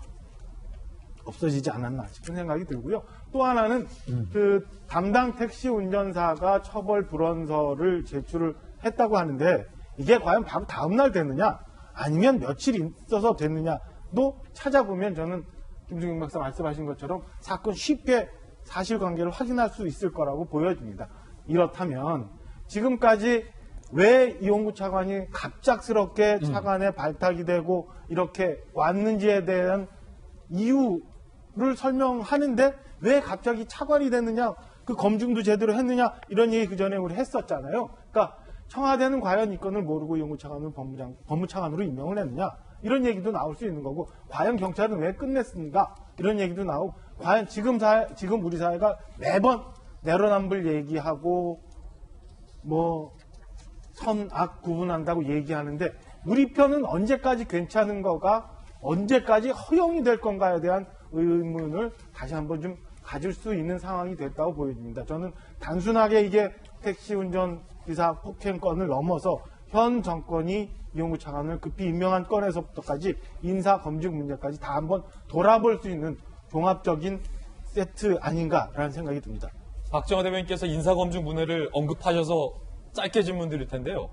S4: 없어지지 않았나 싶은 생각이 들고요. 또 하나는 그 담당 택시 운전사가 처벌 불원서를 제출을 했다고 하는데 이게 과연 바로 다음날 됐느냐 아니면 며칠 있어서 됐느냐도 찾아보면 저는 김승용 박사 말씀하신 것처럼 사건 쉽게 사실관계를 확인할 수 있을 거라고 보여집니다. 이렇다면 지금까지 왜 이용구 차관이 갑작스럽게 차관에 발탁이 되고 이렇게 왔는지에 대한 이유를 설명하는데 왜 갑자기 차관이 됐느냐, 그 검증도 제대로 했느냐 이런 얘기 그 전에 우리 했었잖아요. 그러니까 청와대는 과연 이 건을 모르고 이용구 차관을 법무차관으로 임명을 했느냐 이런 얘기도 나올 수 있는 거고 과연 경찰은 왜 끝냈습니까? 이런 얘기도 나오고 과연 지금 우리 사회가 매번 내로남불 얘기하고 뭐 선악 구분한다고 얘기하는데 우리 편은 언제까지 괜찮은 거가 언제까지 허용이 될 건가에 대한 의문을 다시 한번 좀 가질 수 있는 상황이 됐다고 보여집니다. 저는 단순하게 이게 택시 운전기사 폭행 건을 넘어서 현 정권이 이용구 차관을 급히 임명한 건에서부터까지 인사 검증 문제까지 다 한번 돌아볼 수 있는 종합적인 세트 아닌가라는 생각이 듭니다.
S1: 박정하 대변인께서 인사검증 문제를 언급하셔서 짧게 질문 드릴 텐데요.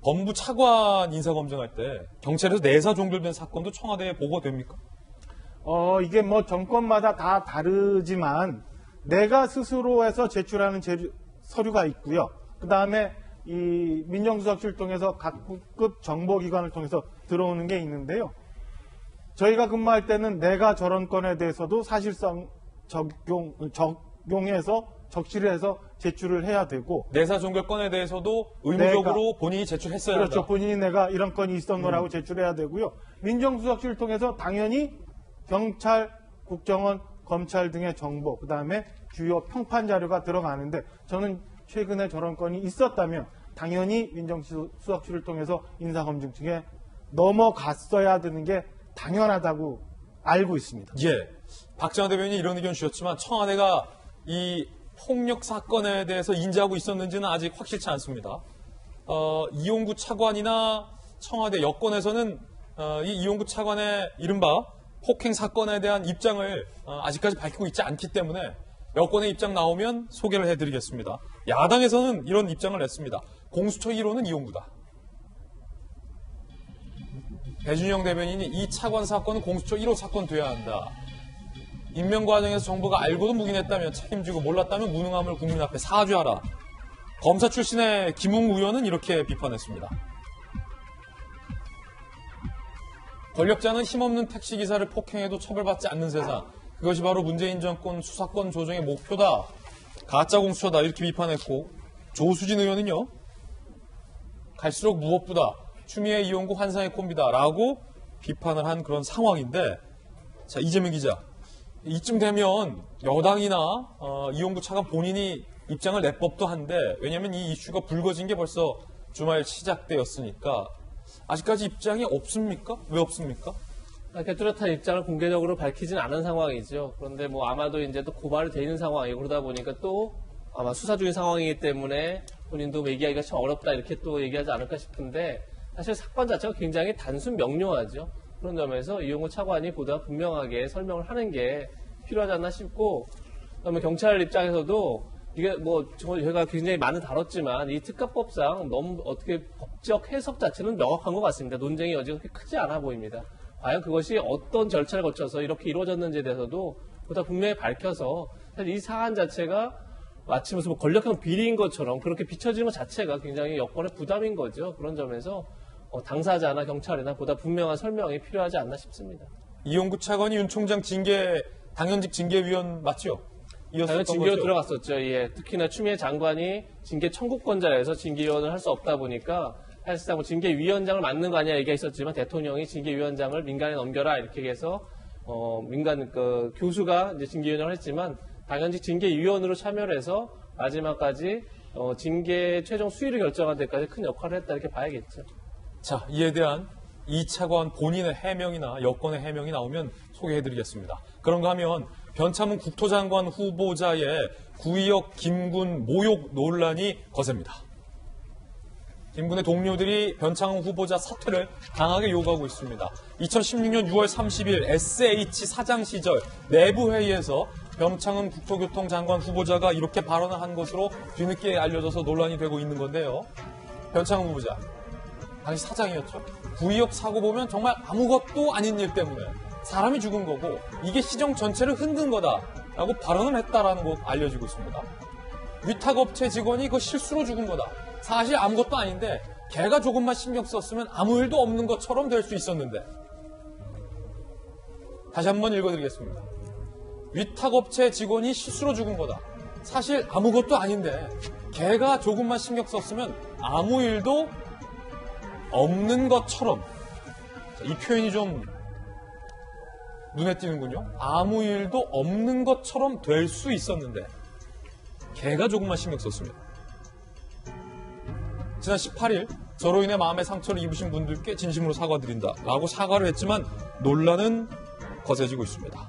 S1: 법무부 차관 인사검증할 때 경찰에서 내사 종결된 사건도 청와대에 보고됩니까?
S4: 이게 뭐 정권마다 다 다르지만 내가 스스로 해서 제출하는 서류가 있고요. 그 다음에 이 민정수석실 통해서 각급 정보기관을 통해서 들어오는 게 있는데요. 저희가 근무할 때는 내가 저런 건에 대해서도 사실상 적용해서 적시를 해서 제출을 해야 되고
S1: 내사 종결 건에 대해서도 의무적으로 본인이 제출했어야 한다.
S4: 그렇죠. 본인이 내가 이런 건이 있었노라고 제출해야 되고요. 민정수석실 통해서 당연히 경찰, 국정원, 검찰 등의 정보, 그 다음에 주요 평판 자료가 들어가는데 저는 최근에 저런 건이 있었다면 당연히 민정수석실을 통해서 인사검증청에 넘어갔어야 되는 게 당연하다고 알고 있습니다.
S1: 예. 박정하 대변인이 이런 의견 주셨지만 청와대가 이 폭력 사건에 대해서 인지하고 있었는지는 아직 확실치 않습니다. 이용구 차관이나 청와대 여권에서는 이 이용구 차관의 이른바 폭행 사건에 대한 입장을 아직까지 밝히고 있지 않기 때문에 여권의 입장 나오면 소개를 해드리겠습니다. 야당에서는 이런 입장을 냈습니다. 공수처 1호는 이용구다. 배준영 대변인이 이 차관 사건은 공수처 1호 사건 돼야 한다. 임명 과정에서 정부가 알고도 묵인했다면 책임지고 몰랐다면 무능함을 국민 앞에 사죄하라. 검사 출신의 김웅 의원은 이렇게 비판했습니다. 권력자는 힘없는 택시기사를 폭행해도 처벌받지 않는 세상. 그것이 바로 문재인 정권 수사권 조정의 목표다. 가짜 공수처다. 이렇게 비판했고, 조수진 의원은요. 갈수록 무엇보다 추미애 이용구 환상의 콤비다. 라고 비판을 한 그런 상황인데, 자, 이재명 기자. 이쯤 되면 여당이나 이용구 차관 본인이 입장을 낼 법도 한데, 왜냐하면 이 이슈가 불거진 게 벌써 주말 시작되었으니까 아직까지 입장이 없습니까? 왜 없습니까?
S5: 이렇게 뚜렷한 입장을 공개적으로 밝히진 않은 상황이죠. 그런데 뭐 아마도 이제 또 고발이 돼 있는 상황이고 그러다 보니까 또 아마 수사 중인 상황이기 때문에 본인도 얘기하기가 참 어렵다 이렇게 또 얘기하지 않을까 싶은데, 사실 사건 자체가 굉장히 단순 명료하죠. 그런 점에서 이용구 차관이 보다 분명하게 설명을 하는 게 필요하지 않나 싶고, 그다음에 경찰 입장에서도 이게 뭐 저희가 굉장히 많이 다뤘지만 이 특가법상 너무 어떻게 법적 해석 자체는 명확한 것 같습니다. 논쟁의 여지가 그렇게 크지 않아 보입니다. 과연 그것이 어떤 절차를 거쳐서 이렇게 이루어졌는지에 대해서도 보다 분명히 밝혀서, 사실 이 사안 자체가 마치 무슨 권력형 비리인 것처럼 그렇게 비춰지는 것 자체가 굉장히 여권의 부담인 거죠. 그런 점에서 당사자나 경찰이나 보다 분명한 설명이 필요하지 않나 싶습니다.
S1: 이용구 차관이 윤 총장 징계, 당연직 징계위원 맞죠?
S5: 당연히 징계로 들어갔었죠. 예. 특히나 추미애 장관이 징계 청구권자라서 징계위원을 할 수 없다 보니까 사실상 뭐 징계위원장을 맡는 거 아니야 얘기가 있었지만, 대통령이 징계위원장을 민간에 넘겨라 이렇게 해서 민간 그 교수가 이제 징계위원장을 했지만, 당연직 징계위원으로 참여를 해서 마지막까지 징계 최종 수위를 결정한 데까지 큰 역할을 했다 이렇게 봐야겠죠.
S1: 자, 이에 대한 이 차관 본인의 해명이나 여권의 해명이 나오면 소개해드리겠습니다. 그런가 하면 변창흠 국토장관 후보자의 구의역 김군 모욕 논란이 거셉니다. 김군의 동료들이 변창흠 후보자 사퇴를 강하게 요구하고 있습니다. 2016년 6월 30일 SH 사장 시절 내부 회의에서 변창흠 국토교통장관 후보자가 이렇게 발언을 한 것으로 뒤늦게 알려져서 논란이 되고 있는 건데요. 변창흠 후보자, 당시 사장이었죠. 구의역 사고 보면 정말 아무것도 아닌 일 때문에 사람이 죽은 거고 이게 시정 전체를 흔든 거다라고 발언을 했다라는 거 알려지고 있습니다. 위탁업체 직원이 그 실수로 죽은 거다. 사실 아무것도 아닌데 걔가 조금만 신경 썼으면 아무 일도 없는 것처럼 될 수 있었는데. 다시 한번 읽어드리겠습니다. 위탁업체 직원이 실수로 죽은 거다. 사실 아무것도 아닌데 걔가 조금만 신경 썼으면 아무 일도 없는 것처럼. 이 표현이 좀 눈에 띄는군요. 아무 일도 없는 것처럼 될 수 있었는데 걔가 조금만 신경 썼으면. 지난 18일 저로 인해 마음의 상처를 입으신 분들께 진심으로 사과드린다 라고 사과를 했지만 논란은 거세지고 있습니다.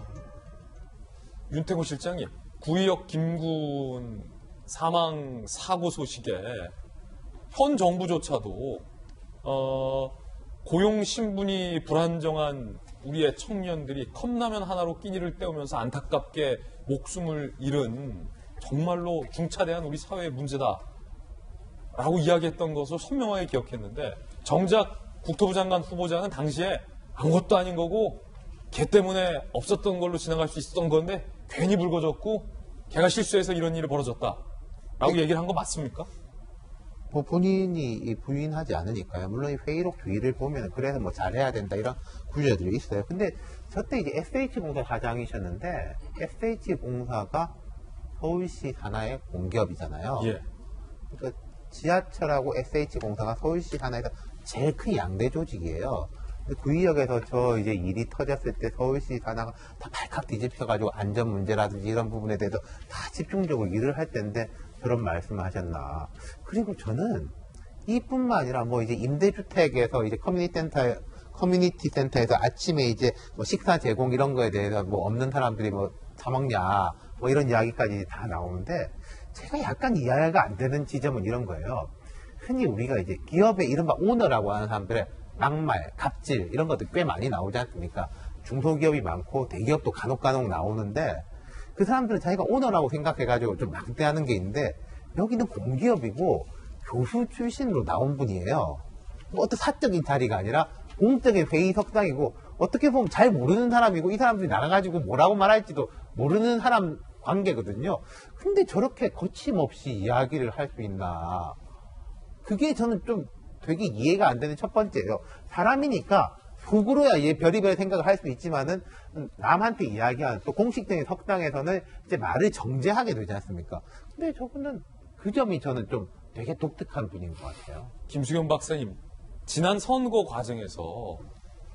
S1: 윤태곤 실장이 구의역 김군 사망 사고 소식에 현 정부조차도 고용 신분이 불안정한 우리의 청년들이 컵라면 하나로 끼니를 때우면서 안타깝게 목숨을 잃은 정말로 중차대한 우리 사회의 문제다라고 이야기했던 것을 선명하게 기억했는데, 정작 국토부 장관 후보자는 당시에 아무것도 아닌 거고 걔 때문에 없었던 걸로 지나갈 수 있었던 건데 괜히 불거졌고 걔가 실수해서 이런 일이 벌어졌다라고 얘기를 한 거 맞습니까?
S6: 뭐 본인이 부인하지 않으니까요. 물론 이 회의록 주의를 보면 그래서 뭐 잘해야 된다 이런 구조들이 있어요. 근데 저때 이제 SH공사 사장이셨는데 SH공사가 서울시 산하의 공기업이잖아요.
S1: 예.
S6: 그러니까 지하철하고 SH공사가 서울시 산하에서 제일 큰 양대 조직이에요. 구의역에서 저 이제 일이 터졌을 때 서울시 산하가 다 발칵 뒤집혀가지고 안전 문제라든지 이런 부분에 대해서 다 집중적으로 일을 할 텐데 그런 말씀을 하셨나. 그리고 저는 이뿐만 아니라 뭐 이제 임대주택에서 이제 커뮤니티 센터에서 아침에 이제 뭐 식사 제공 이런 거에 대해서 뭐 없는 사람들이 뭐 사먹냐 뭐 이런 이야기까지 다 나오는데, 제가 약간 이해가 안 되는 지점은 이런 거예요. 흔히 우리가 이제 기업의 이른바 오너라고 하는 사람들의 막말, 갑질 이런 것들 꽤 많이 나오지 않습니까? 중소기업이 많고 대기업도 간혹 나오는데 그 사람들은 자기가 오너라고 생각해가지고 좀 막대하는 게 있는데, 여기는 공기업이고 교수 출신으로 나온 분이에요. 뭐 어떤 사적인 자리가 아니라 공적인 회의석상이고 어떻게 보면 잘 모르는 사람이고 이 사람들이 나가가지고 뭐라고 말할지도 모르는 사람 관계거든요. 근데 저렇게 거침없이 이야기를 할 수 있나. 그게 저는 좀 되게 이해가 안 되는 첫 번째예요. 사람이니까 속으로야 별의별 생각을 할 수 있지만은 남한테 이야기하는 또 공식적인 석상에서는 이제 말을 정제하게 되지 않습니까? 근데 저분은 그 점이 저는 좀 되게 독특한 분인 것 같아요.
S1: 김수겸 박사님, 지난 선거 과정에서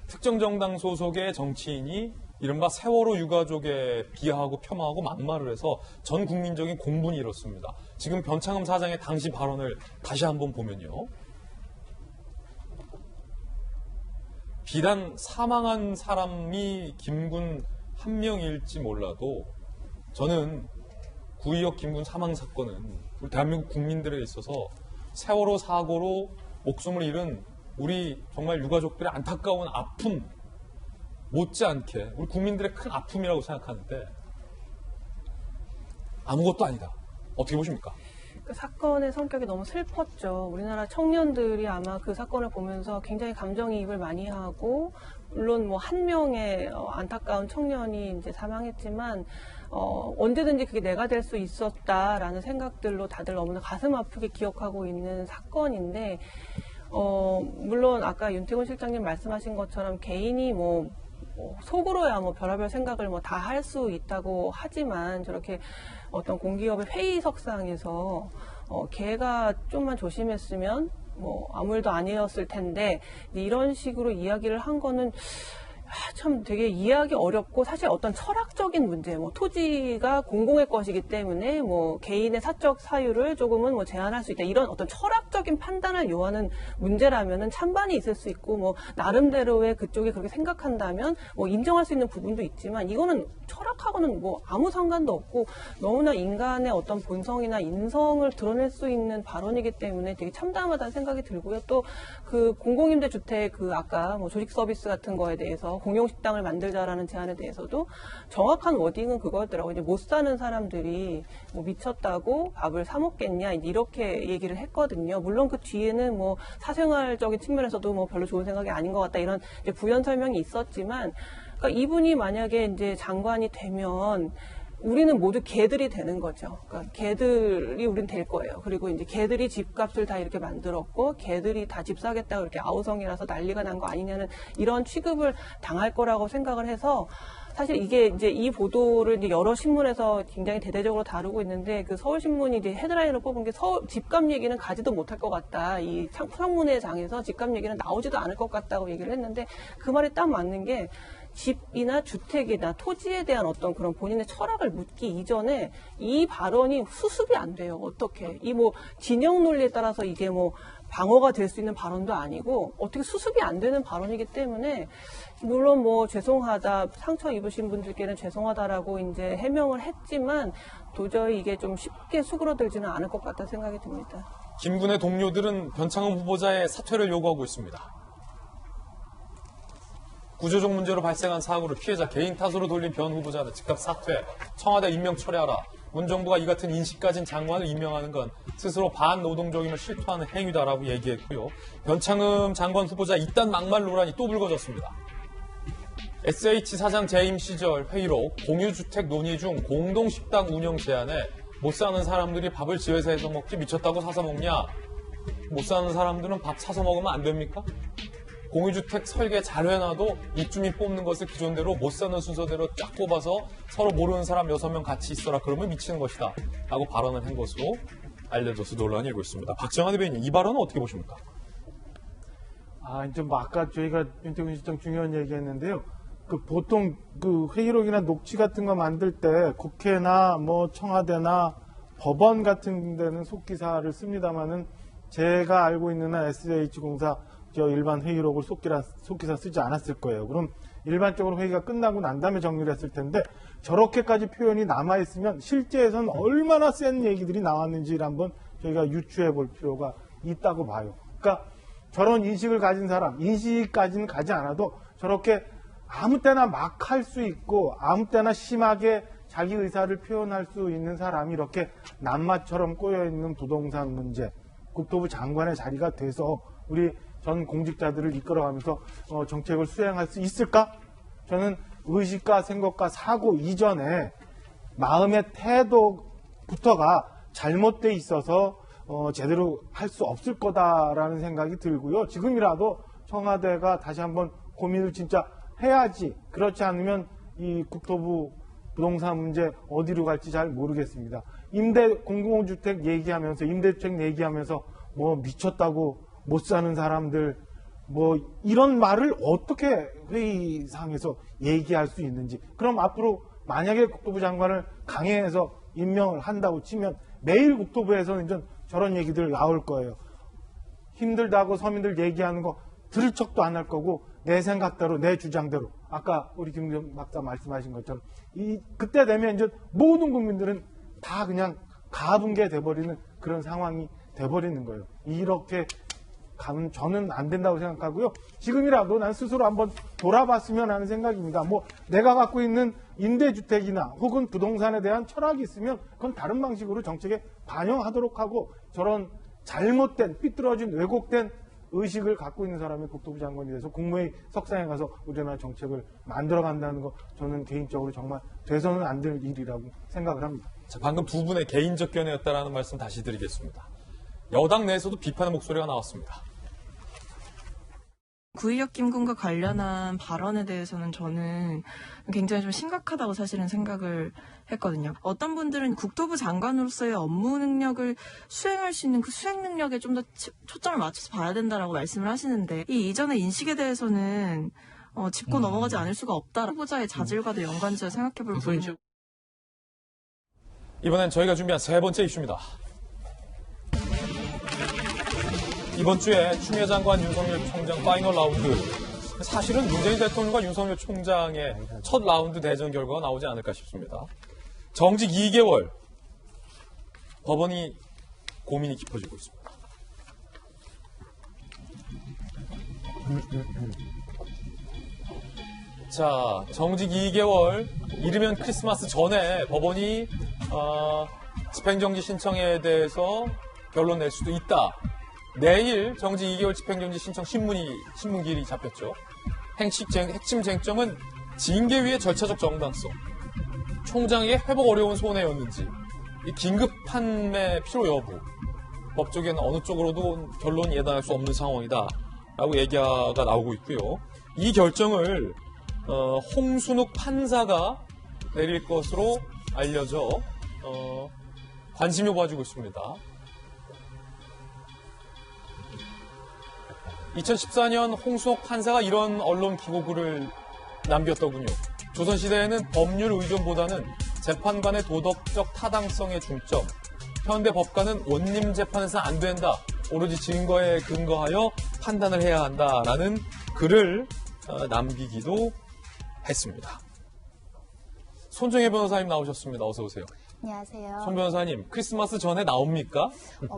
S1: 특정 정당 소속의 정치인이 이른바 세월호 유가족에 비하하고 폄하하고 막말을 해서 전 국민적인 공분이 일었습니다. 지금 변창흠 사장의 당시 발언을 다시 한번 보면요. 비단 사망한 사람이 김군 한 명일지 몰라도 저는 구의역 김군 사망 사건은 우리 대한민국 국민들에 있어서 세월호 사고로 목숨을 잃은 우리 정말 유가족들의 안타까운 아픔 못지않게 우리 국민들의 큰 아픔이라고 생각하는데 아무것도 아니다. 어떻게 보십니까?
S7: 그 사건의 성격이 너무 슬펐죠. 우리나라 청년들이 아마 그 사건을 보면서 굉장히 감정이입을 많이 하고, 물론 뭐 한 명의 안타까운 청년이 이제 사망했지만, 언제든지 그게 내가 될 수 있었다라는 생각들로 다들 너무나 가슴 아프게 기억하고 있는 사건인데, 물론 아까 윤태곤 실장님 말씀하신 것처럼 개인이 속으로야 별의별 생각을 다 할 수 있다고 하지만 저렇게 어떤 공기업의 회의석상에서 걔가 좀만 조심했으면 아무 일도 아니었을 텐데 이런 식으로 이야기를 한 거는 참 되게 이해하기 어렵고, 사실 어떤 철학적인 문제, 토지가 공공의 것이기 때문에 개인의 사적 사유를 조금은 제한할 수 있다, 이런 어떤 철학적인 판단을 요하는 문제라면은 찬반이 있을 수 있고, 나름대로의 그쪽이 그렇게 생각한다면 인정할 수 있는 부분도 있지만, 이거는 철학하고는 아무 상관도 없고 너무나 인간의 어떤 본성이나 인성을 드러낼 수 있는 발언이기 때문에 되게 참담하다는 생각이 들고요. 또 그 공공임대주택 아까 조직 서비스 같은 거에 대해서 공용식당을 만들자라는 제안에 대해서도 정확한 워딩은 그거였더라고요. 이제 못 사는 사람들이 미쳤다고 밥을 사 먹겠냐 이렇게 얘기를 했거든요. 물론 그 뒤에는 사생활적인 측면에서도 별로 좋은 생각이 아닌 것 같다, 이런 이제 부연 설명이 있었지만, 그러니까 이분이 만약에 이제 장관이 되면 우리는 모두 개들이 되는 거죠. 그러니까 개들이 우린 될 거예요. 그리고 이제 개들이 집값을 다 이렇게 만들었고 개들이 다 집 사겠다고 이렇게 아우성이라서 난리가 난 거 아니냐는 이런 취급을 당할 거라고 생각을 해서, 사실 이게 이제 이 보도를 이제 여러 신문에서 굉장히 대대적으로 다루고 있는데, 그 서울신문이 이제 헤드라인으로 뽑은 게 집값 얘기는 가지도 못할 것 같다. 이 청문회 장에서 집값 얘기는 나오지도 않을 것 같다고 얘기를 했는데, 그 말이 딱 맞는 게, 집이나 주택이나 토지에 대한 어떤 그런 본인의 철학을 묻기 이전에 이 발언이 수습이 안 돼요. 어떻게. 이 진영 논리에 따라서 이게 방어가 될 수 있는 발언도 아니고 어떻게 수습이 안 되는 발언이기 때문에, 물론 죄송하다, 상처 입으신 분들께는 죄송하다라고 이제 해명을 했지만 도저히 이게 좀 쉽게 수그러들지는 않을 것 같다는 생각이 듭니다.
S1: 김군의 동료들은 변창흠 후보자의 사퇴를 요구하고 있습니다. 구조적 문제로 발생한 사고를 피해자 개인 탓으로 돌린 변 후보자는 즉각 사퇴, 청와대 임명 철회하라. 문 정부가 이 같은 인식 가진 장관을 임명하는 건 스스로 반노동적임을 실토하는 행위다라고 얘기했고요. 변창흠 장관 후보자 이딴 막말 논란이 또 불거졌습니다. SH 사장 재임 시절 회의록 공유주택 논의 중 공동식당 운영 제안에 못 사는 사람들이 밥을 집에서 해서 먹지 미쳤다고 사서 먹냐? 못 사는 사람들은 밥 사서 먹으면 안 됩니까? 공유주택 설계 잘 해놔도 입주민 뽑는 것을 기존대로 못 사는 순서대로 쫙 뽑아서 서로 모르는 사람 6명 같이 있어라, 그러면 미치는 것이다 라고 발언을 한 것으로 알려져서 논란이 일고 있습니다. 박정환 대변인, 이 발언은 어떻게 보십니까?
S4: 이제 아까 저희가 윤태곤 실장 중요한 얘기했는데요. 보통 회의록이나 녹취 같은 거 만들 때 국회나 청와대나 법원 같은 데는 속기사를 씁니다만은, 제가 알고 있는 한 SH공사 일반 회의록을 속기사 쓰지 않았을 거예요. 그럼 일반적으로 회의가 끝나고 난 다음에 정리를 했을 텐데, 저렇게까지 표현이 남아있으면 실제에서는 얼마나 센 얘기들이 나왔는지를 한번 저희가 유추해 볼 필요가 있다고 봐요. 그러니까 저런 인식을 가진 사람, 인식까지는 가지 않아도 저렇게 아무 때나 막 할 수 있고 아무 때나 심하게 자기 의사를 표현할 수 있는 사람이 이렇게 낱마처럼 꼬여있는 부동산 문제, 국토부 장관의 자리가 돼서 우리 전 공직자들을 이끌어가면서 정책을 수행할 수 있을까? 저는 의식과 생각과 사고 이전에 마음의 태도부터가 잘못돼 있어서 제대로 할 수 없을 거다라는 생각이 들고요. 지금이라도 청와대가 다시 한번 고민을 진짜 해야지. 그렇지 않으면 이 국토부 부동산 문제 어디로 갈지 잘 모르겠습니다. 공공주택 얘기하면서 임대주택 얘기하면서 뭐 미쳤다고 못 사는 사람들 뭐 이런 말을 어떻게 회의상에서 얘기할 수 있는지. 그럼 앞으로 만약에 국토부 장관을 강행해서 임명을 한다고 치면 매일 국토부에서는 이제 저런 얘기들 나올 거예요. 힘들다고 서민들 얘기하는 거 들을 척도 안 할 거고 내 생각대로 내 주장대로 아까 우리 김경 박사 말씀하신 것처럼 그때 되면 이제 모든 국민들은 다 그냥 가분개 돼버리는 그런 상황이 돼버리는 거예요. 이렇게 가면 저는 안 된다고 생각하고요. 지금이라도 난 스스로 한번 돌아봤으면 하는 생각입니다. 뭐 내가 갖고 있는 임대주택이나 혹은 부동산에 대한 철학이 있으면 그건 다른 방식으로 정책에 반영하도록 하고 저런 잘못된 삐뚤어진 왜곡된 의식을 갖고 있는 사람이 국토부 장관이 돼서 국무회의 석상에 가서 우리나라 정책을 만들어간다는 거 저는 개인적으로 정말 돼서는 안 될 일이라고 생각을 합니다.
S1: 자, 방금 두 분의 개인적 견해였다라는 말씀 다시 드리겠습니다. 여당 내에서도 비판의 목소리가 나왔습니다.
S9: 구의역 김군과 관련한 발언에 대해서는 저는 굉장히 좀 심각하다고 사실은 생각을 했거든요. 어떤 분들은 국토부 장관으로서의 업무 능력을 수행할 수 있는 그 수행 능력에 좀 더 초점을 맞춰서 봐야 된다라고 말씀을 하시는데 이 이전의 인식에 대해서는 짚고 넘어가지 않을 수가 없다. 후보자의 자질과도 연관지어 생각해볼 부분이죠.
S1: 이번엔 저희가 준비한 세 번째 이슈입니다. 이번 주에 추미애 장관, 윤석열 총장 파이널 라운드. 사실은 문재인 대통령과 윤석열 총장의 첫 라운드 대전 결과가 나오지 않을까 싶습니다. 정직 2개월. 법원이 고민이 깊어지고 있습니다. 자, 정직 2개월. 이르면 크리스마스 전에 법원이 집행정지 신청에 대해서 결론 낼 수도 있다. 내일 정직 2개월 집행정지 신청 신문길이 잡혔죠. 핵심 쟁점은 징계위의 절차적 정당성. 총장에게 회복 어려운 손해였는지, 이 긴급 판매 필요 여부. 법조계는 어느 쪽으로도 결론이 예단할 수 없는 상황이다. 라고 얘기가 나오고 있고요. 이 결정을 홍순욱 판사가 내릴 것으로 알려져 관심이 모아지고 있습니다. 2014년 홍순욱 판사가 이런 언론 기고글을 남겼더군요. 조선시대에는 법률 의존보다는 재판관의 도덕적 타당성에 중점. 현대 법관은 원님 재판에서 안 된다. 오로지 증거에 근거하여 판단을 해야 한다라는 글을 남기기도 했습니다. 손정혜 변호사님 나오셨습니다. 어서 오세요.
S10: 안녕하세요.
S1: 손 변호사님, 크리스마스 전에 나옵니까?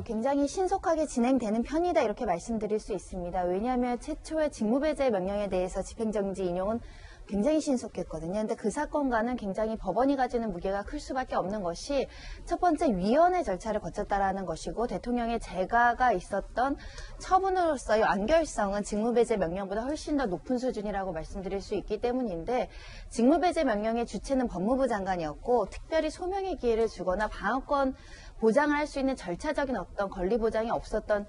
S10: 굉장히 신속하게 진행되는 편이다 이렇게 말씀드릴 수 있습니다. 왜냐하면 최초의 직무배제 명령에 대해서 집행정지 인용은 굉장히 신속했거든요. 근데 그 사건과는 굉장히 법원이 가지는 무게가 클 수밖에 없는 것이 첫 번째 위헌의 절차를 거쳤다라는 것이고 대통령의 재가가 있었던 처분으로서의 완결성은 직무배제 명령보다 훨씬 더 높은 수준이라고 말씀드릴 수 있기 때문인데 직무배제 명령의 주체는 법무부 장관이었고 특별히 소명의 기회를 주거나 방어권 보장을 할 수 있는 절차적인 어떤 권리 보장이 없었던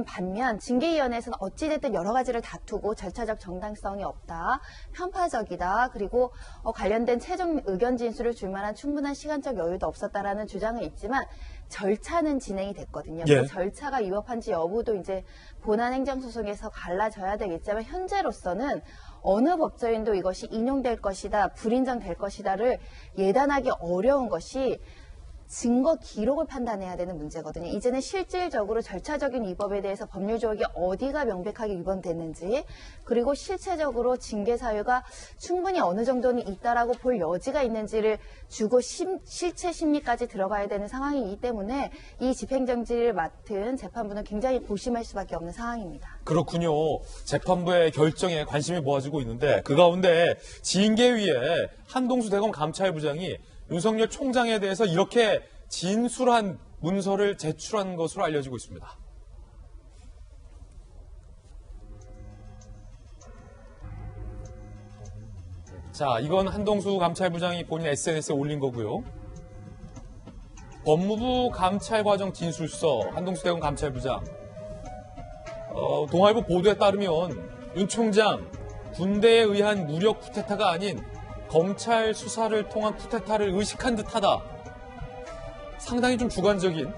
S10: 반면 징계위원회에서는 어찌됐든 여러 가지를 다투고 절차적 정당성이 없다, 편파적이다, 그리고 관련된 최종 의견 진술을 줄 만한 충분한 시간적 여유도 없었다라는 주장은 있지만 절차는 진행이 됐거든요.
S1: 예.
S10: 그 절차가 위법한지 여부도 이제 본안 행정소송에서 갈라져야 되겠지만 현재로서는 어느 법조인도 이것이 인용될 것이다, 불인정될 것이다를 예단하기 어려운 것이 증거 기록을 판단해야 되는 문제거든요. 이제는 실질적으로 절차적인 위법에 대해서 법률 조항이 어디가 명백하게 위반됐는지 그리고 실체적으로 징계 사유가 충분히 어느 정도는 있다라고 볼 여지가 있는지를 주고 실체 심리까지 들어가야 되는 상황이기 때문에 이 집행정지를 맡은 재판부는 굉장히 고심할 수밖에 없는 상황입니다.
S1: 그렇군요. 재판부의 결정에 관심이 모아지고 있는데 그 가운데 징계위에 한동수 대검 감찰부장이 윤석열 총장에 대해서 이렇게 진술한 문서를 제출한 것으로 알려지고 있습니다. 자, 이건 한동수 감찰부장이 본인 SNS에 올린 거고요. 법무부 감찰과정 진술서 한동수 대검 감찰부장. 동아일보 보도에 따르면 윤 총장 군대에 의한 무력 쿠데타가 아닌 검찰 수사를 통한 쿠데타를 의식한 듯하다. 상당히 좀 주관적인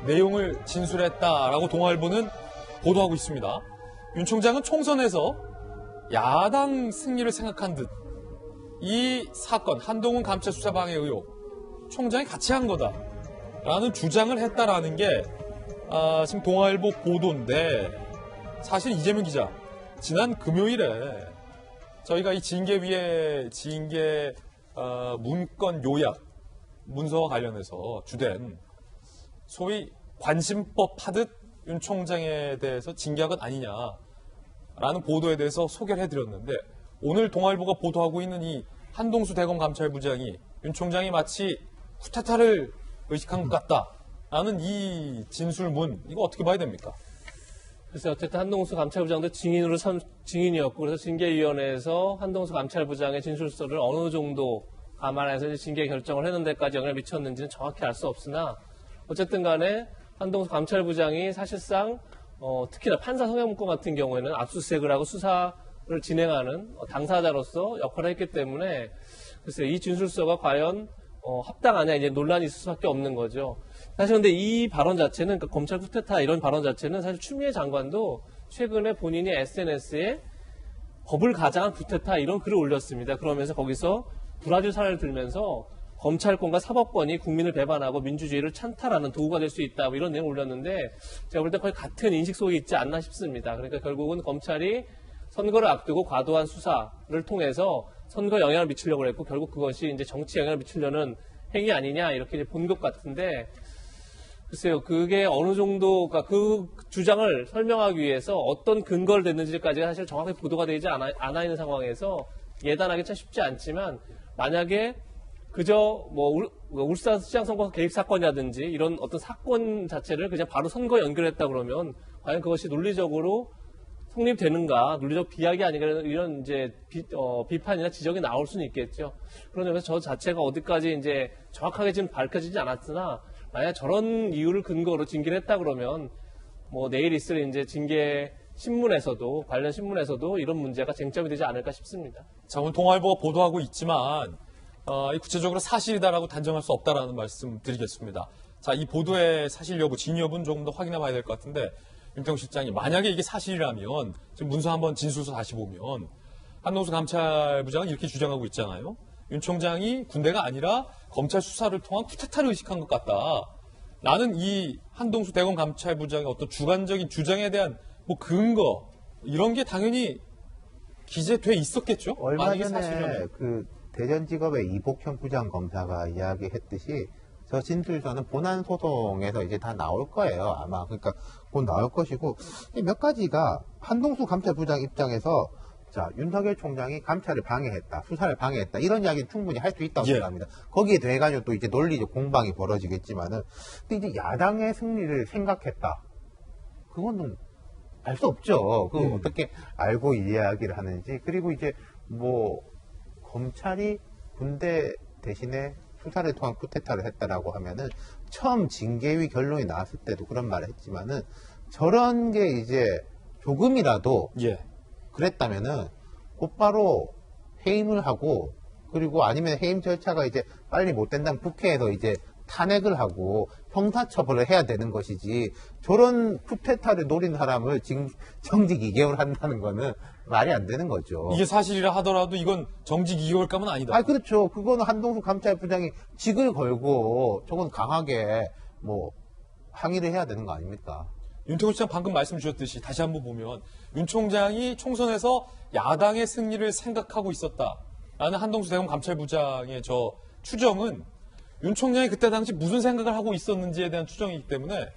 S1: 내용을 진술했다라고 동아일보는 보도하고 있습니다. 윤 총장은 총선에서 야당 승리를 생각한 듯 이 사건 한동훈 감찰 수사 방해 의혹 총장이 같이 한 거다라는 주장을 했다라는 게 지금 동아일보 보도인데 사실 이재명 기자 지난 금요일에 저희가 이 징계위의 징계 문건 요약 문서와 관련해서 주된 소위 관심법 하듯 윤 총장에 대해서 징계한 것 아니냐라는 보도에 대해서 소개를 해드렸는데 오늘 동아일보가 보도하고 있는 이 한동수 대검 감찰부장이 윤 총장이 마치 쿠데타를 의식한 것 같다라는 이 진술문 이거 어떻게 봐야 됩니까?
S5: 글쎄 어쨌든 한동수 감찰부장도 증인이었고 그래서 징계위원회에서 한동수 감찰부장의 진술서를 어느 정도 감안해서 징계 결정을 했는 데까지 영향을 미쳤는지는 정확히 알 수 없으나 어쨌든 간에 한동수 감찰부장이 사실상 특히나 판사 성형문건 같은 경우에는 압수수색을 하고 수사를 진행하는 당사자로서 역할을 했기 때문에 글쎄 이 진술서가 과연 합당하냐 이제 논란이 있을 수밖에 없는 거죠. 사실 근데 이 발언 자체는 그러니까 검찰 쿠데타 이런 발언 자체는 사실 추미애 장관도 최근에 본인이 SNS에 법을 가장한 쿠데타 이런 글을 올렸습니다. 그러면서 거기서 브라질 사례를 들면서 검찰권과 사법권이 국민을 배반하고 민주주의를 찬탈하는 도구가 될 수 있다 이런 내용을 올렸는데 제가 볼 때 거의 같은 인식 속에 있지 않나 싶습니다. 그러니까 결국은 검찰이 선거를 앞두고 과도한 수사를 통해서 선거에 영향을 미치려고 했고 결국 그것이 이제 정치에 영향을 미치려는 행위 아니냐 이렇게 본 것 같은데 글쎄요 그게 어느 정도 그러니까 그 주장을 설명하기 위해서 어떤 근거를 댔는지까지가 사실 정확하게 보도가 되지 않아 있는 상황에서 예단하기 참 쉽지 않지만 만약에 그저 울산 시장 선거 개입 사건이라든지 이런 어떤 사건 자체를 그냥 바로 선거에 연결했다 그러면 과연 그것이 논리적으로 성립되는가, 논리적 비약이 아닌가 이런 이제 비판이나 지적이 나올 수는 있겠죠. 그런 점에서 저 자체가 어디까지 이제 정확하게 지금 밝혀지지 않았으나 만약 저런 이유를 근거로 징계를 했다 그러면 내일 있을 이제 징계 신문에서도 관련 신문에서도 이런 문제가 쟁점이 되지 않을까 싶습니다.
S1: 자, 오늘 동아일보가 보도하고 있지만 구체적으로 사실이다라고 단정할 수 없다라는 말씀 드리겠습니다. 자, 이 보도의 사실 여부, 진위 여부는 조금 더 확인해 봐야 될 것 같은데 윤태용 실장이 만약에 이게 사실이라면 지금 문서 한번 진술서 다시 보면 한동수 감찰부장은 이렇게 주장하고 있잖아요. 윤 총장이 군대가 아니라 검찰 수사를 통한 쿠데타를 의식한 것 같다. 나는 이 한동수 대검 감찰부장의 어떤 주관적인 주장에 대한 근거 이런 게 당연히 기재돼 있었겠죠.
S6: 얼마 전에
S1: 사실이라면.
S6: 그 대전지검의 이복현 부장검사가 이야기했듯이 저 진술서는 본안 소송에서 이제 다 나올 거예요. 아마 그러니까 곧 나올 것이고 몇 가지가 한동수 감찰부장 입장에서 자 윤석열 총장이 감찰을 방해했다, 수사를 방해했다 이런 이야기는 충분히 할 수 있다고 생각합니다. 거기에 대해 가지고 또 이제 논리적 공방이 벌어지겠지만은 근데 이제 야당의 승리를 생각했다. 그거는 알 수 없죠. 그 어떻게 알고 이야기를 하는지 그리고 이제 검찰이 군대 대신에 수사를 통한 쿠데타를 했다라고 하면은 처음 징계위 결론이 나왔을 때도 그런 말을 했지만은 저런 게 이제 조금이라도 그랬다면은 곧바로 해임을 하고 그리고 아니면 해임 절차가 이제 빨리 못 된다면 국회에서 이제 탄핵을 하고 형사처벌을 해야 되는 것이지 저런 쿠데타를 노린 사람을 정직 2개월 한다는 거는 말이 안 되는 거죠.
S1: 이게 사실이라 하더라도 이건 정직 2개월감은 아니다.
S6: 그렇죠. 그거는 한동수 감찰부장이 직을 걸고 저건 강하게 항의를 해야 되는 거 아닙니까?
S1: 윤태곤 시장 방금 말씀 주셨듯이 다시 한번 보면 윤 총장이 총선에서 야당의 승리를 생각하고 있었다라는 한동수 대검 감찰부장의 저 추정은 윤 총장이 그때 당시 무슨 생각을 하고 있었는지에 대한 추정이기 때문에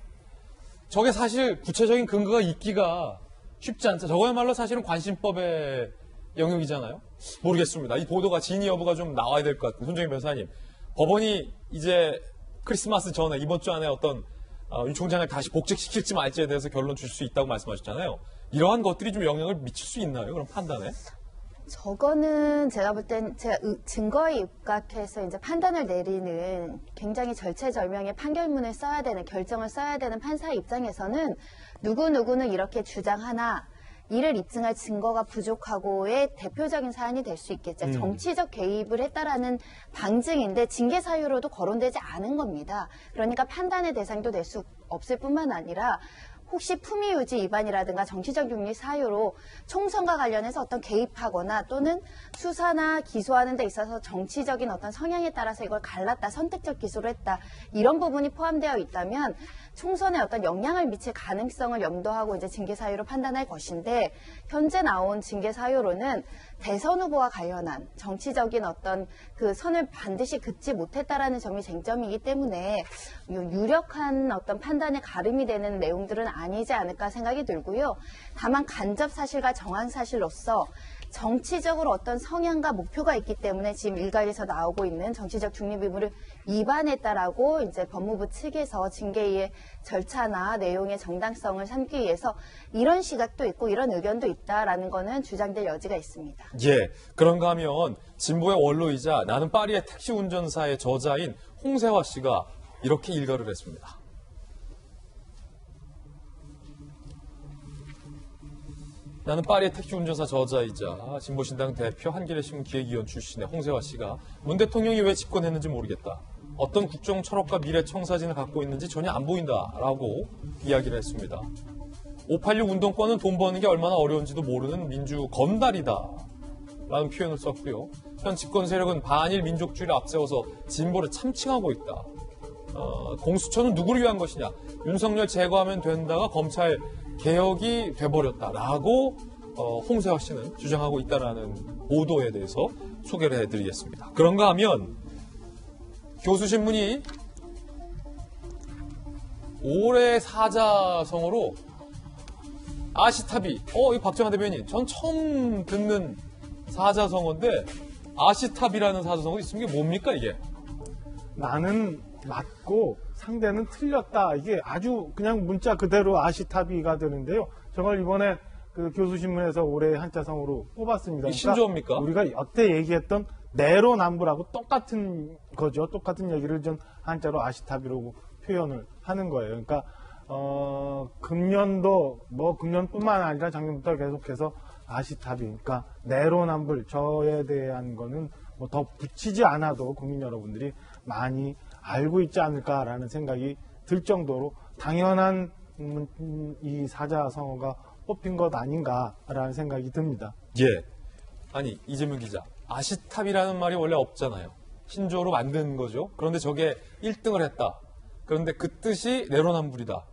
S1: 저게 사실 구체적인 근거가 있기가 쉽지 않다. 저거야말로 사실은 관심법의 영역이잖아요. 모르겠습니다. 이 보도가 진위 여부가 좀 나와야 될 것 같은 손정희 변호사님. 법원이 이제 크리스마스 전에 이번 주 안에 어떤 윤 총장을 다시 복직시킬지 말지에 대해서 결론 줄 수 있다고 말씀하셨잖아요. 이러한 것들이 좀 영향을 미칠 수 있나요? 그럼 판단에?
S10: 저거는 제가 볼 땐 제가 증거에 입각해서 이제 판단을 내리는 굉장히 절체절명의 판결문을 써야 되는, 결정을 써야 되는 판사의 입장에서는 누구누구는 이렇게 주장하나 이를 입증할 증거가 부족하고의 대표적인 사안이 될 수 있겠죠. 정치적 개입을 했다라는 방증인데 징계 사유로도 거론되지 않은 겁니다. 그러니까 판단의 대상도 될 수 없을 뿐만 아니라 혹시 품위유지 위반이라든가 정치적 윤리 사유로 총선과 관련해서 어떤 개입하거나 또는 수사나 기소하는 데 있어서 정치적인 어떤 성향에 따라서 이걸 갈랐다, 선택적 기소를 했다, 이런 부분이 포함되어 있다면 총선에 어떤 영향을 미칠 가능성을 염두하고 이제 징계 사유로 판단할 것인데, 현재 나온 징계 사유로는 대선 후보와 관련한 정치적인 어떤 그 선을 반드시 긋지 못했다라는 점이 쟁점이기 때문에 유력한 어떤 판단에 가름이 되는 내용들은 아니지 않을까 생각이 들고요. 다만 간접 사실과 정황 사실로서 정치적으로 어떤 성향과 목표가 있기 때문에 지금 일각에서 나오고 있는 정치적 중립 의무를 위반했다라고 이제 법무부 측에서 징계의 절차나 내용의 정당성을 삼기 위해서 이런 시각도 있고 이런 의견도 있다라는 거는 주장될 여지가 있습니다.
S1: 예, 그런가 하면 진보의 원로이자 나는 파리의 택시 운전사의 저자인 홍세화 씨가 이렇게 일가를 했습니다. 나는 파리의 택시 운전사 저자이자 진보신당 대표 한겨레신문 기획위원 출신의 홍세화 씨가 문 대통령이 왜 집권했는지 모르겠다. 어떤 국정 철학과 미래 청사진을 갖고 있는지 전혀 안 보인다라고 이야기를 했습니다. 586 운동권은 돈 버는 게 얼마나 어려운지도 모르는 민주 건달이다 라는 표현을 썼고요. 현 집권 세력은 반일 민족주의를 앞세워서 진보를 참칭하고 있다. 공수처는 누구를 위한 것이냐. 윤석열 제거하면 된다가 검찰 개혁이 돼버렸다라고 홍세화 씨는 주장하고 있다라는 보도에 대해서 소개를 해드리겠습니다. 그런가 하면 교수신문이 올해 사자성어로 아시타비, 이 박정환 대변인, 전 처음 듣는 사자성어인데 아시타비라는 사자성어 있으면 이게 뭡니까 이게?
S4: 나는 맞고 상대는 틀렸다. 이게 아주 그냥 문자 그대로 아시타비가 되는데요. 저걸 이번에 그 교수신문에서 올해 한자성어로 뽑았습니다.
S1: 이 신조어입니까?
S4: 우리가 여태 얘기했던 내로남불하고 똑같은 거죠. 똑같은 얘기를 전 한자로 아시타비라고 표현을 하는 거예요. 그러니까 금년도 금년뿐만 아니라 작년부터 계속해서 아시타비, 그러니까 내로남불, 저에 대한 거는 뭐 더 붙이지 않아도 국민 여러분들이 많이 알고 있지 않을까라는 생각이 들 정도로 당연한 이 사자성어가 뽑힌 것 아닌가라는 생각이 듭니다.
S1: 예. 아니, 이재명 기자. 아시탑이라는 말이 원래 없잖아요. 신조어로 만든 거죠. 그런데 저게 1등을 했다. 그런데 그 뜻이 내로남불이다.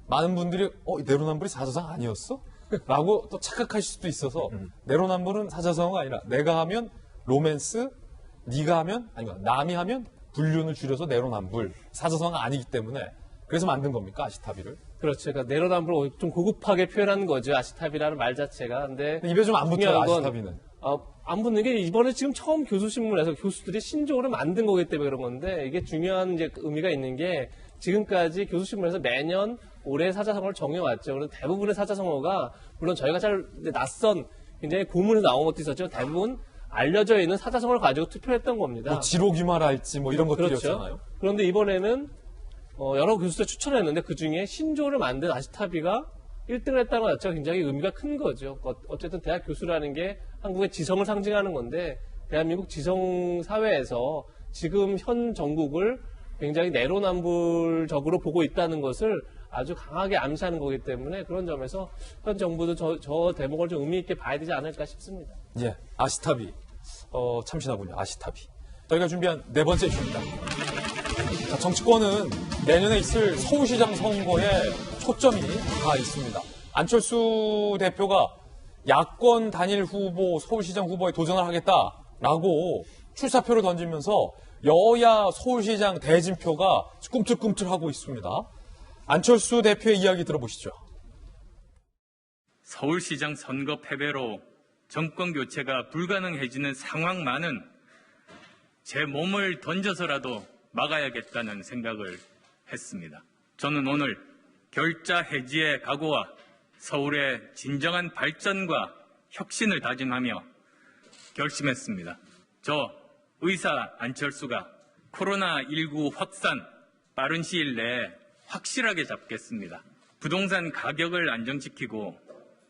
S1: 많은 분들이 내로남불이 사자성어 아니었어? 라고 또 착각하실 수도 있어서 내로남불은 사자성어가 아니라 내가 하면 로맨스, 네가 하면 아니면 남이 하면 불륜을 줄여서 내로남불. 사자성어가 아니기 때문에 그래서 만든 겁니까? 아시타비를?
S5: 그렇죠. 그러니까 내로남불을 좀 고급하게 표현한 거죠. 아시타비라는 말 자체가. 근데
S1: 입에 좀 안 붙어요, 아시타비는.
S5: 안 붙는 게 이번에 지금 처음 교수신문에서 교수들이 신조어를 만든 거기 때문에 그런 건데 이게 중요한 이제 의미가 있는 게 지금까지 교수신문에서 매년 올해 사자성어를 정해왔죠. 그래서 대부분의 사자성어가 물론 저희가 잘 낯선 굉장히 고문에서 나온 것도 있었죠. 대부분 알려져 있는 사자성어를 가지고 투표했던 겁니다.
S1: 뭐 지록이말할지 뭐 이런 것들이었잖아요.
S5: 그렇죠. 그런데 이번에는 여러 교수들 추천했는데 그중에 신조어를 만든 아시타비가 1등을 했다는 것 자체가 굉장히 의미가 큰 거죠. 어쨌든 대학 교수라는 게 한국의 지성을 상징하는 건데 대한민국 지성 사회에서 지금 현 정국을 굉장히 내로남불적으로 보고 있다는 것을 아주 강하게 암시하는 거기 때문에 그런 점에서 현 정부도 저 대목을 좀 의미 있게 봐야 되지 않을까 싶습니다.
S1: 예, 아시타비. 참신하군요, 아시타비. 저희가 준비한 네 번째 이슈입니다. 자, 정치권은 내년에 있을 서울시장 선거에 초점이 다 있습니다. 안철수 대표가 야권 단일 후보, 서울시장 후보에 도전을 하겠다라고 출사표를 던지면서 여야 서울시장 대진표가 꿈틀꿈틀하고 있습니다. 안철수 대표의 이야기 들어보시죠.
S11: 서울시장 선거 패배로 정권 교체가 불가능해지는 상황만은 제 몸을 던져서라도 막아야겠다는 생각을 했습니다. 저는 오늘 결자 해지의 각오와 서울의 진정한 발전과 혁신을 다짐하며 결심했습니다. 저 의사 안철수가 코로나19 확산 빠른 시일 내에 확실하게 잡겠습니다. 부동산 가격을 안정시키고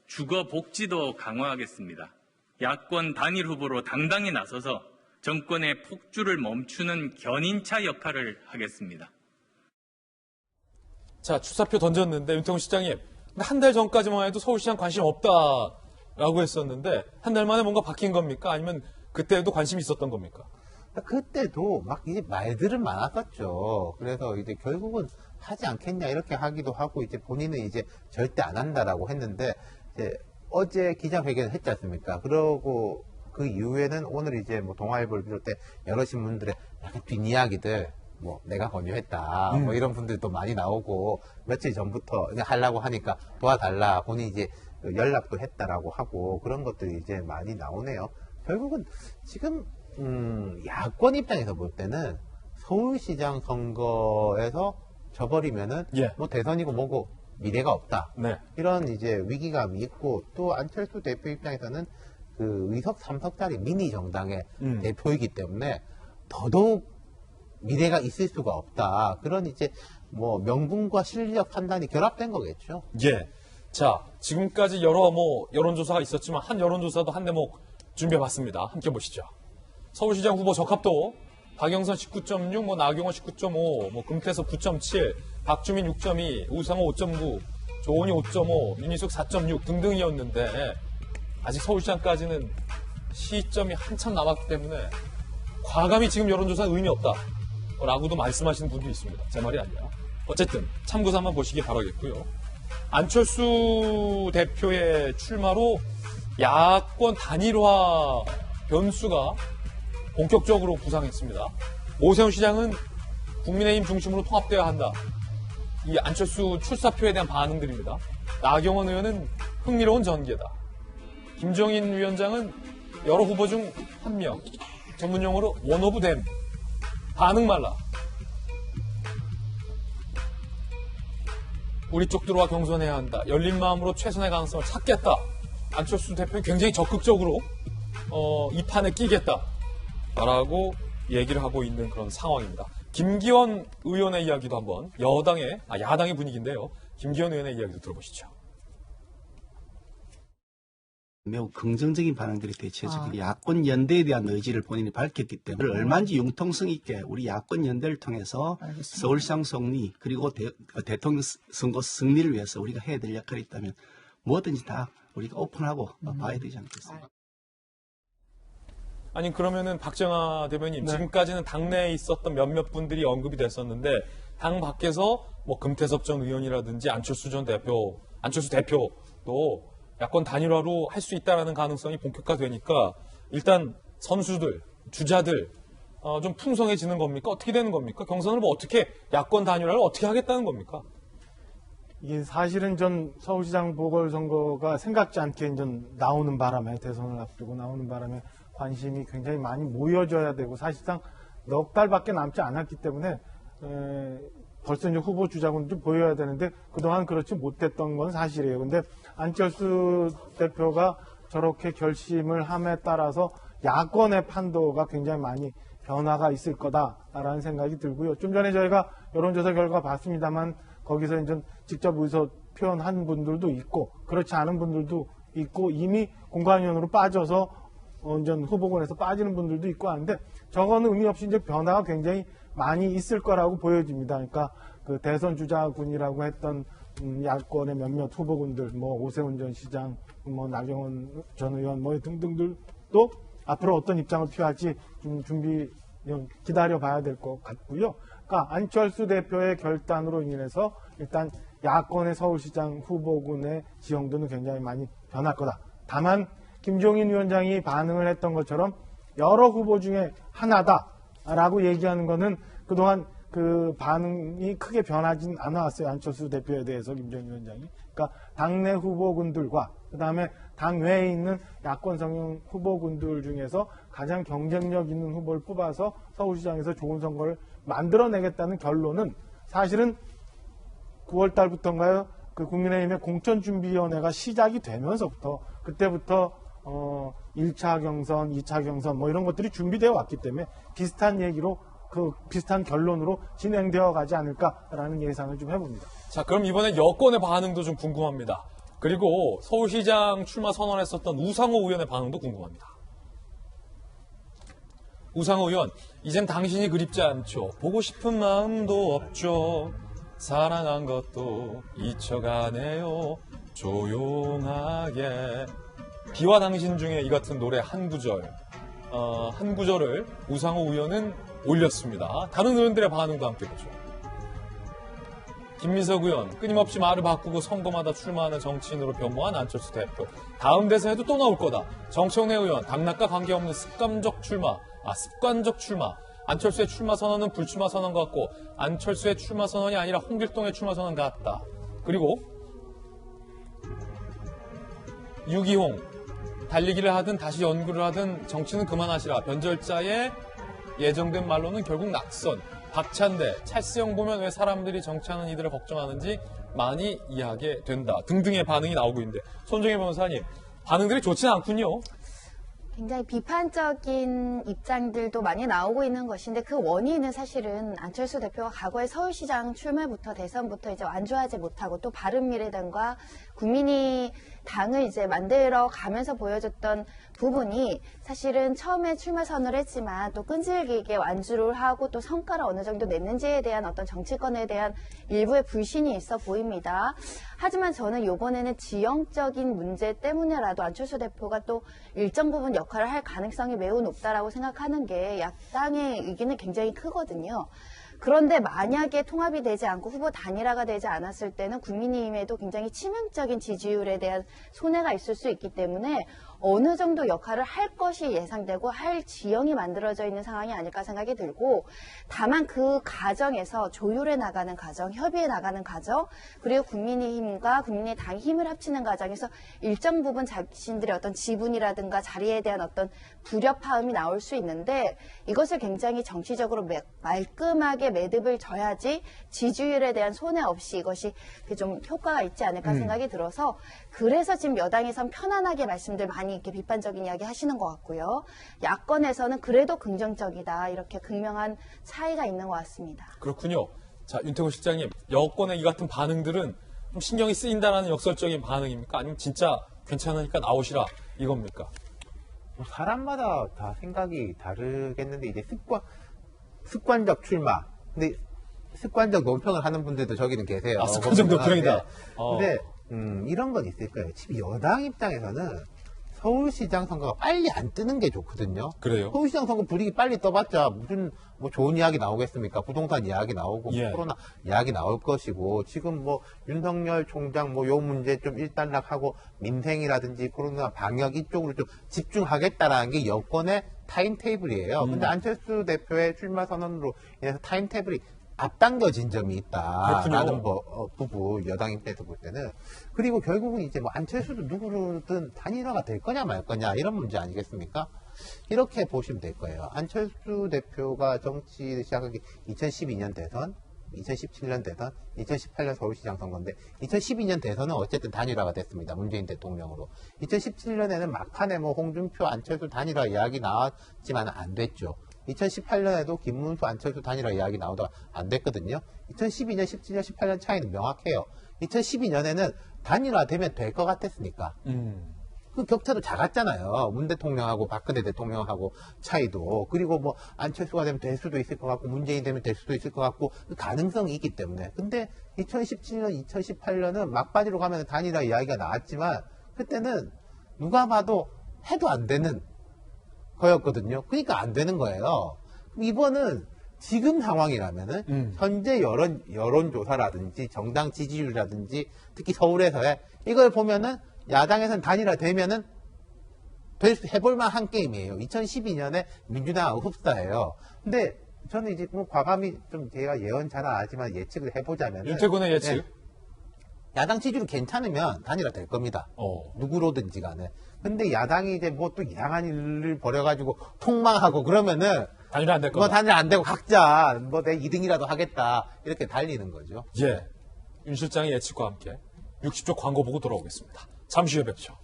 S11: 주거 복지도 강화하겠습니다. 야권 단일 후보로 당당히 나서서 정권의 폭주를 멈추는 견인차 역할을 하겠습니다.
S1: 자, 출사표 던졌는데 윤태곤 시장님, 한 달 전까지만 해도 서울시장 관심 없다라고 했었는데 한 달 만에 뭔가 바뀐 겁니까? 아니면 그때도 관심이 있었던 겁니까?
S6: 그때도 막 이제 말들은 많았었죠. 그래서 이제 결국은 하지 않겠냐 이렇게 하기도 하고 이제 본인은 이제 절대 안 한다라고 했는데 이제 어제 기자회견을 했지 않습니까? 그러고 그 이후에는 오늘 이제 뭐 동아일보를 비롯해 여러 신문들의 약간 뒷이야기들 뭐 내가 권유했다 뭐 이런 분들도 많이 나오고 며칠 전부터 그냥 하려고 하니까 도와달라 본인이 이제 연락도 했다라고 하고 그런 것들이 이제 많이 나오네요. 결국은 지금 야권 입장에서 볼 때는 서울시장 선거에서 져버리면은
S1: 예.
S6: 뭐 대선이고 뭐고 미래가 없다.
S1: 네.
S6: 이런 이제 위기감이 있고 또 안철수 대표 입장에서는 그 의석 3석짜리 미니 정당의 대표이기 때문에 더더욱 미래가 있을 수가 없다. 그런 이제 뭐 명분과 실력 판단이 결합된 거겠죠.
S1: 예. 자, 지금까지 여러 여론조사가 있었지만 한 여론조사도 한 대목 준비해봤습니다. 함께 보시죠. 서울시장 후보 적합도 박영선 19.6, 나경원 19.5, 금태섭 9.7, 박주민 6.2, 우상호 5.9, 조은희 5.5, 윤희숙 4.6 등등이었는데 아직 서울시장까지는 시점이 한참 남았기 때문에 과감히 지금 여론조사는 의미 없다 라고도 말씀하시는 분도 있습니다. 제 말이 아니라. 어쨌든 참고삼아 보시기 바라겠고요. 안철수 대표의 출마로 야권 단일화 변수가 본격적으로 부상했습니다. 오세훈 시장은 국민의힘 중심으로 통합되어야 한다. 이 안철수 출사표에 대한 반응들입니다. 나경원 의원은 흥미로운 전개다. 김종인 위원장은 여러 후보 중 한 명, 전문용어로 원 오브 댐, 반응 말라. 우리 쪽 들어와 경선해야 한다. 열린 마음으로 최선의 가능성을 찾겠다. 안철수 대표는 굉장히 적극적으로 이 판에 끼겠다라고 얘기를 하고 있는 그런 상황입니다. 김기현 의원의 이야기도 한번 야당의 분위기인데요. 김기현 의원의 이야기도 들어보시죠.
S12: 매우 긍정적인 반응들이 대체적인 야권 연대에 대한 의지를 본인이 밝혔기 때문에 얼마든지 융통성 있게 우리 야권 연대를 통해서 서울시장 승리 그리고 대통령 선거 승리를 위해서 우리가 해야 될 역할이 있다면 뭐든지 다 우리가 오픈하고 봐야 되지 않겠습니까?
S1: 아니 그러면은 박정아 대변인
S4: 네.
S1: 지금까지는 당내에 있었던 몇몇 분들이 언급이 됐었는데 당 밖에서 금태섭 전 의원이라든지 안철수 대표도 야권 단일화로 할 수 있다라는 가능성이 본격화되니까 일단 선수들, 주자들 좀 풍성해지는 겁니까? 어떻게 되는 겁니까? 경선을 어떻게 야권 단일화를 어떻게 하겠다는 겁니까?
S4: 이게 사실은 전 서울시장 보궐선거가 생각지 않게 전 나오는 바람에 대선을 앞두고 나오는 바람에 관심이 굉장히 많이 모여져야 되고 사실상 넉 달밖에 남지 않았기 때문에 벌써 이제 후보 주자군 좀 보여야 되는데 그동안 그렇지 못했던 건 사실이에요. 근데 안철수 대표가 저렇게 결심을 함에 따라서 야권의 판도가 굉장히 많이 변화가 있을 거다라는 생각이 들고요. 좀 전에 저희가 여론조사 결과 봤습니다만 거기서 이제 직접 의사 표현한 분들도 있고 그렇지 않은 분들도 있고 이미 공관위원으로 빠져서 완전 후보군에서 빠지는 분들도 있고 하는데 저거는 의미 없이 이제 변화가 굉장히 많이 있을 거라고 보여집니다. 그러니까 그 대선 주자군이라고 했던 야권의 몇몇 후보군들, 오세훈 전 시장, 나경원 전 의원, 등등들도 앞으로 어떤 입장을 취할지 좀 기다려 봐야 될 것 같고요. 그러니까 안철수 대표의 결단으로 인해서 일단 야권의 서울시장 후보군의 지형도는 굉장히 많이 변할 거다. 다만 김종인 위원장이 반응을 했던 것처럼 여러 후보 중에 하나다라고 얘기하는 거는 그동안 그 반응이 크게 변하진 않았어요. 안철수 대표에 대해서 김종인 위원장이. 그러니까 당내 후보군들과 그다음에 당 외에 있는 야권 성향 후보군들 중에서 가장 경쟁력 있는 후보를 뽑아서 서울시장에서 좋은 선거를 만들어내겠다는 결론은 사실은 9월 달부터인가요? 그 국민의힘의 공천준비위원회가 시작이 되면서부터 그때부터 1차 경선, 2차 경선 뭐 이런 것들이 준비되어 왔기 때문에 비슷한 얘기로 그 비슷한 결론으로 진행되어 가지 않을까라는 예상을 좀 해봅니다.
S1: 자, 그럼 이번에 여권의 반응도 좀 궁금합니다. 그리고 서울시장 출마 선언했었던 우상호 의원의 반응도 궁금합니다. 우상호 의원, 이젠 당신이 그립지 않죠. 보고 싶은 마음도 없죠. 사랑한 것도 잊혀가네요. 조용하게. 비와 당신 중에 이 같은 노래 한 구절을 우상호 의원은 올렸습니다. 다른 의원들의 반응도 함께 보죠. 김민석 의원, 끊임없이 말을 바꾸고 선거마다 출마하는 정치인으로 변모한 안철수 대표. 다음 대선에도 또 나올 거다. 정청래 의원, 당락과 관계없는 습관적 출마. 안철수의 출마 선언은 불출마 선언 같고 안철수의 출마 선언이 아니라 홍길동의 출마 선언 같다. 그리고 유기홍, 달리기를 하든 다시 연구를 하든 정치는 그만하시라. 변절자의 예정된 말로는 결국 낙선. 박찬대, 찰스형 보면 왜 사람들이 정치하는 이들을 걱정하는지 많이 이해하게 된다. 등등의 반응이 나오고 있는데 손정혜 변호사님, 반응들이 좋지는 않군요.
S10: 굉장히 비판적인 입장들도 많이 나오고 있는 것인데 그 원인은 사실은 안철수 대표가 과거에 서울시장 출마부터 대선부터 이제 완주하지 못하고 또 바른미래당과 국민의당을 이제 만들어 가면서 보여줬던 부분이 사실은 처음에 출마 선언을 했지만 또 끈질기게 완주를 하고 또 성과를 어느 정도 냈는지에 대한 어떤 정치권에 대한 일부의 불신이 있어 보입니다. 하지만 저는 이번에는 지형적인 문제 때문에라도 안철수 대표가 또 일정 부분 역할을 할 가능성이 매우 높다라고 생각하는 게 야당의 의기는 굉장히 크거든요. 그런데 만약에 통합이 되지 않고 후보 단일화가 되지 않았을 때는 국민의힘에도 굉장히 치명적인 지지율에 대한 손해가 있을 수 있기 때문에 어느 정도 역할을 할 것이 예상되고 할 지형이 만들어져 있는 상황이 아닐까 생각이 들고, 다만 그 과정에서 조율해 나가는 과정, 협의해 나가는 과정, 그리고 국민의힘과 국민의당이 힘을 합치는 과정에서 일정 부분 자신들의 어떤 지분이라든가 자리에 대한 어떤 불협화음이 나올 수 있는데 이것을 굉장히 정치적으로 말끔하게 매듭을 져야지 지지율에 대한 손해 없이 이것이 좀 효과가 있지 않을까 생각이 들어서, 그래서 지금 여당에선 편안하게 말씀들 많이 이렇게 비판적인 이야기 하시는 것 같고요. 야권에서는 그래도 긍정적이다, 이렇게 극명한 차이가 있는 것 같습니다.
S1: 그렇군요. 자, 윤태곤 실장님, 여권의 이 같은 반응들은 좀 신경이 쓰인다라는 역설적인 반응입니까? 아니면 진짜 괜찮으니까 나오시라 이겁니까?
S6: 사람마다 다 생각이 다르겠는데 이제 습관적 출마. 근데 습관적 논평을 하는 분들도 저기는 계세요.
S1: 습관적 논평이다.
S6: 네. 근데 이런 건 있을 거예요. 지금 여당 입장에서는 서울시장 선거가 빨리 안 뜨는 게 좋거든요.
S1: 그래요?
S6: 서울시장 선거 분위기 빨리 떠봤자 무슨 뭐 좋은 이야기 나오겠습니까? 부동산 이야기 나오고
S1: 예.
S6: 코로나 이야기 나올 것이고, 지금 뭐 윤석열 총장 뭐 요 문제 좀 일단락하고 민생이라든지 코로나 방역 이쪽으로 좀 집중하겠다라는 게 여권의 타임테이블이에요. 근데 안철수 대표의 출마 선언으로 인해서 타임테이블이 앞당겨진 점이 있다라는 부분, 여당 입장에서 볼 때는. 그리고 결국은 이제 뭐 안철수도 누구든 단일화가 될 거냐 말 거냐 이런 문제 아니겠습니까? 이렇게 보시면 될 거예요. 안철수 대표가 정치 시작하기 2012년 대선, 2017년 대선, 2018년 서울시장 선거인데 2012년 대선은 어쨌든 단일화가 됐습니다. 문재인 대통령으로. 2017년에는 막판에 뭐 홍준표, 안철수 단일화 이야기 나왔지만 안 됐죠. 2018년에도 김문수, 안철수 단일화 이야기 나오다가 안 됐거든요. 2012년, 17년, 18년 차이는 명확해요. 2012년에는 단일화 되면 될 것 같았으니까. 그 격차도 작았잖아요. 문 대통령하고 박근혜 대통령하고 차이도. 그리고 뭐 안철수가 되면 될 수도 있을 것 같고 문재인 되면 될 수도 있을 것 같고 그 가능성이 있기 때문에. 근데 2017년, 2018년은 막바지로 가면 단일화 이야기가 나왔지만 그때는 누가 봐도 해도 안 되는 거였거든요. 그러니까 안 되는 거예요. 이번은 지금 상황이라면은 현재 여론조사라든지 정당 지지율이라든지 특히 서울에서의 이걸 보면은 야당에서는 단일화 되면은 해볼만 한 게임이에요. 2012년에 민주당하고 흡사해요. 근데 저는 이제 뭐 과감히 좀 제가 예언 잘 안 하지만 예측을 해보자면
S1: 윤태곤의 예측.
S6: 네, 야당 지지율이 괜찮으면 단일화 될 겁니다. 누구로든지 간에. 근데 야당이 이제 뭐 또 이상한 일을 벌여가지고 폭망하고 그러면은
S1: 단일화 안 될 거다.
S6: 뭐 단일화 안 되고 각자 뭐 내 2등이라도 하겠다 이렇게 달리는 거죠.
S1: 예. 윤 실장의 예측과 함께 60초 광고 보고 돌아오겠습니다. 잠시 후에 뵙죠.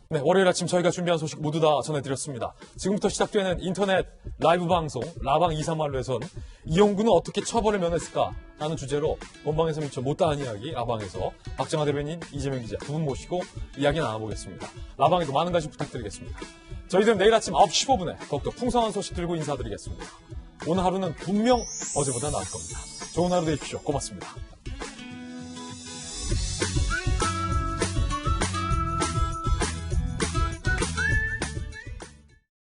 S1: 네, 월요일 아침 저희가 준비한 소식 모두 다 전해드렸습니다. 지금부터 시작되는 인터넷 라이브 방송 라방 238로에선 이용구는 어떻게 처벌을 면했을까 라는 주제로 본방에서 미처 못다한 이야기 라방에서 박정하 대변인, 이재명 기자 두 분 모시고 이야기 나눠보겠습니다. 라방에도 많은 관심 부탁드리겠습니다. 저희들은 내일 아침 9시 15분에 더욱더 풍성한 소식 들고 인사드리겠습니다. 오늘 하루는 분명 어제보다 나을 겁니다. 좋은 하루 되십시오. 고맙습니다.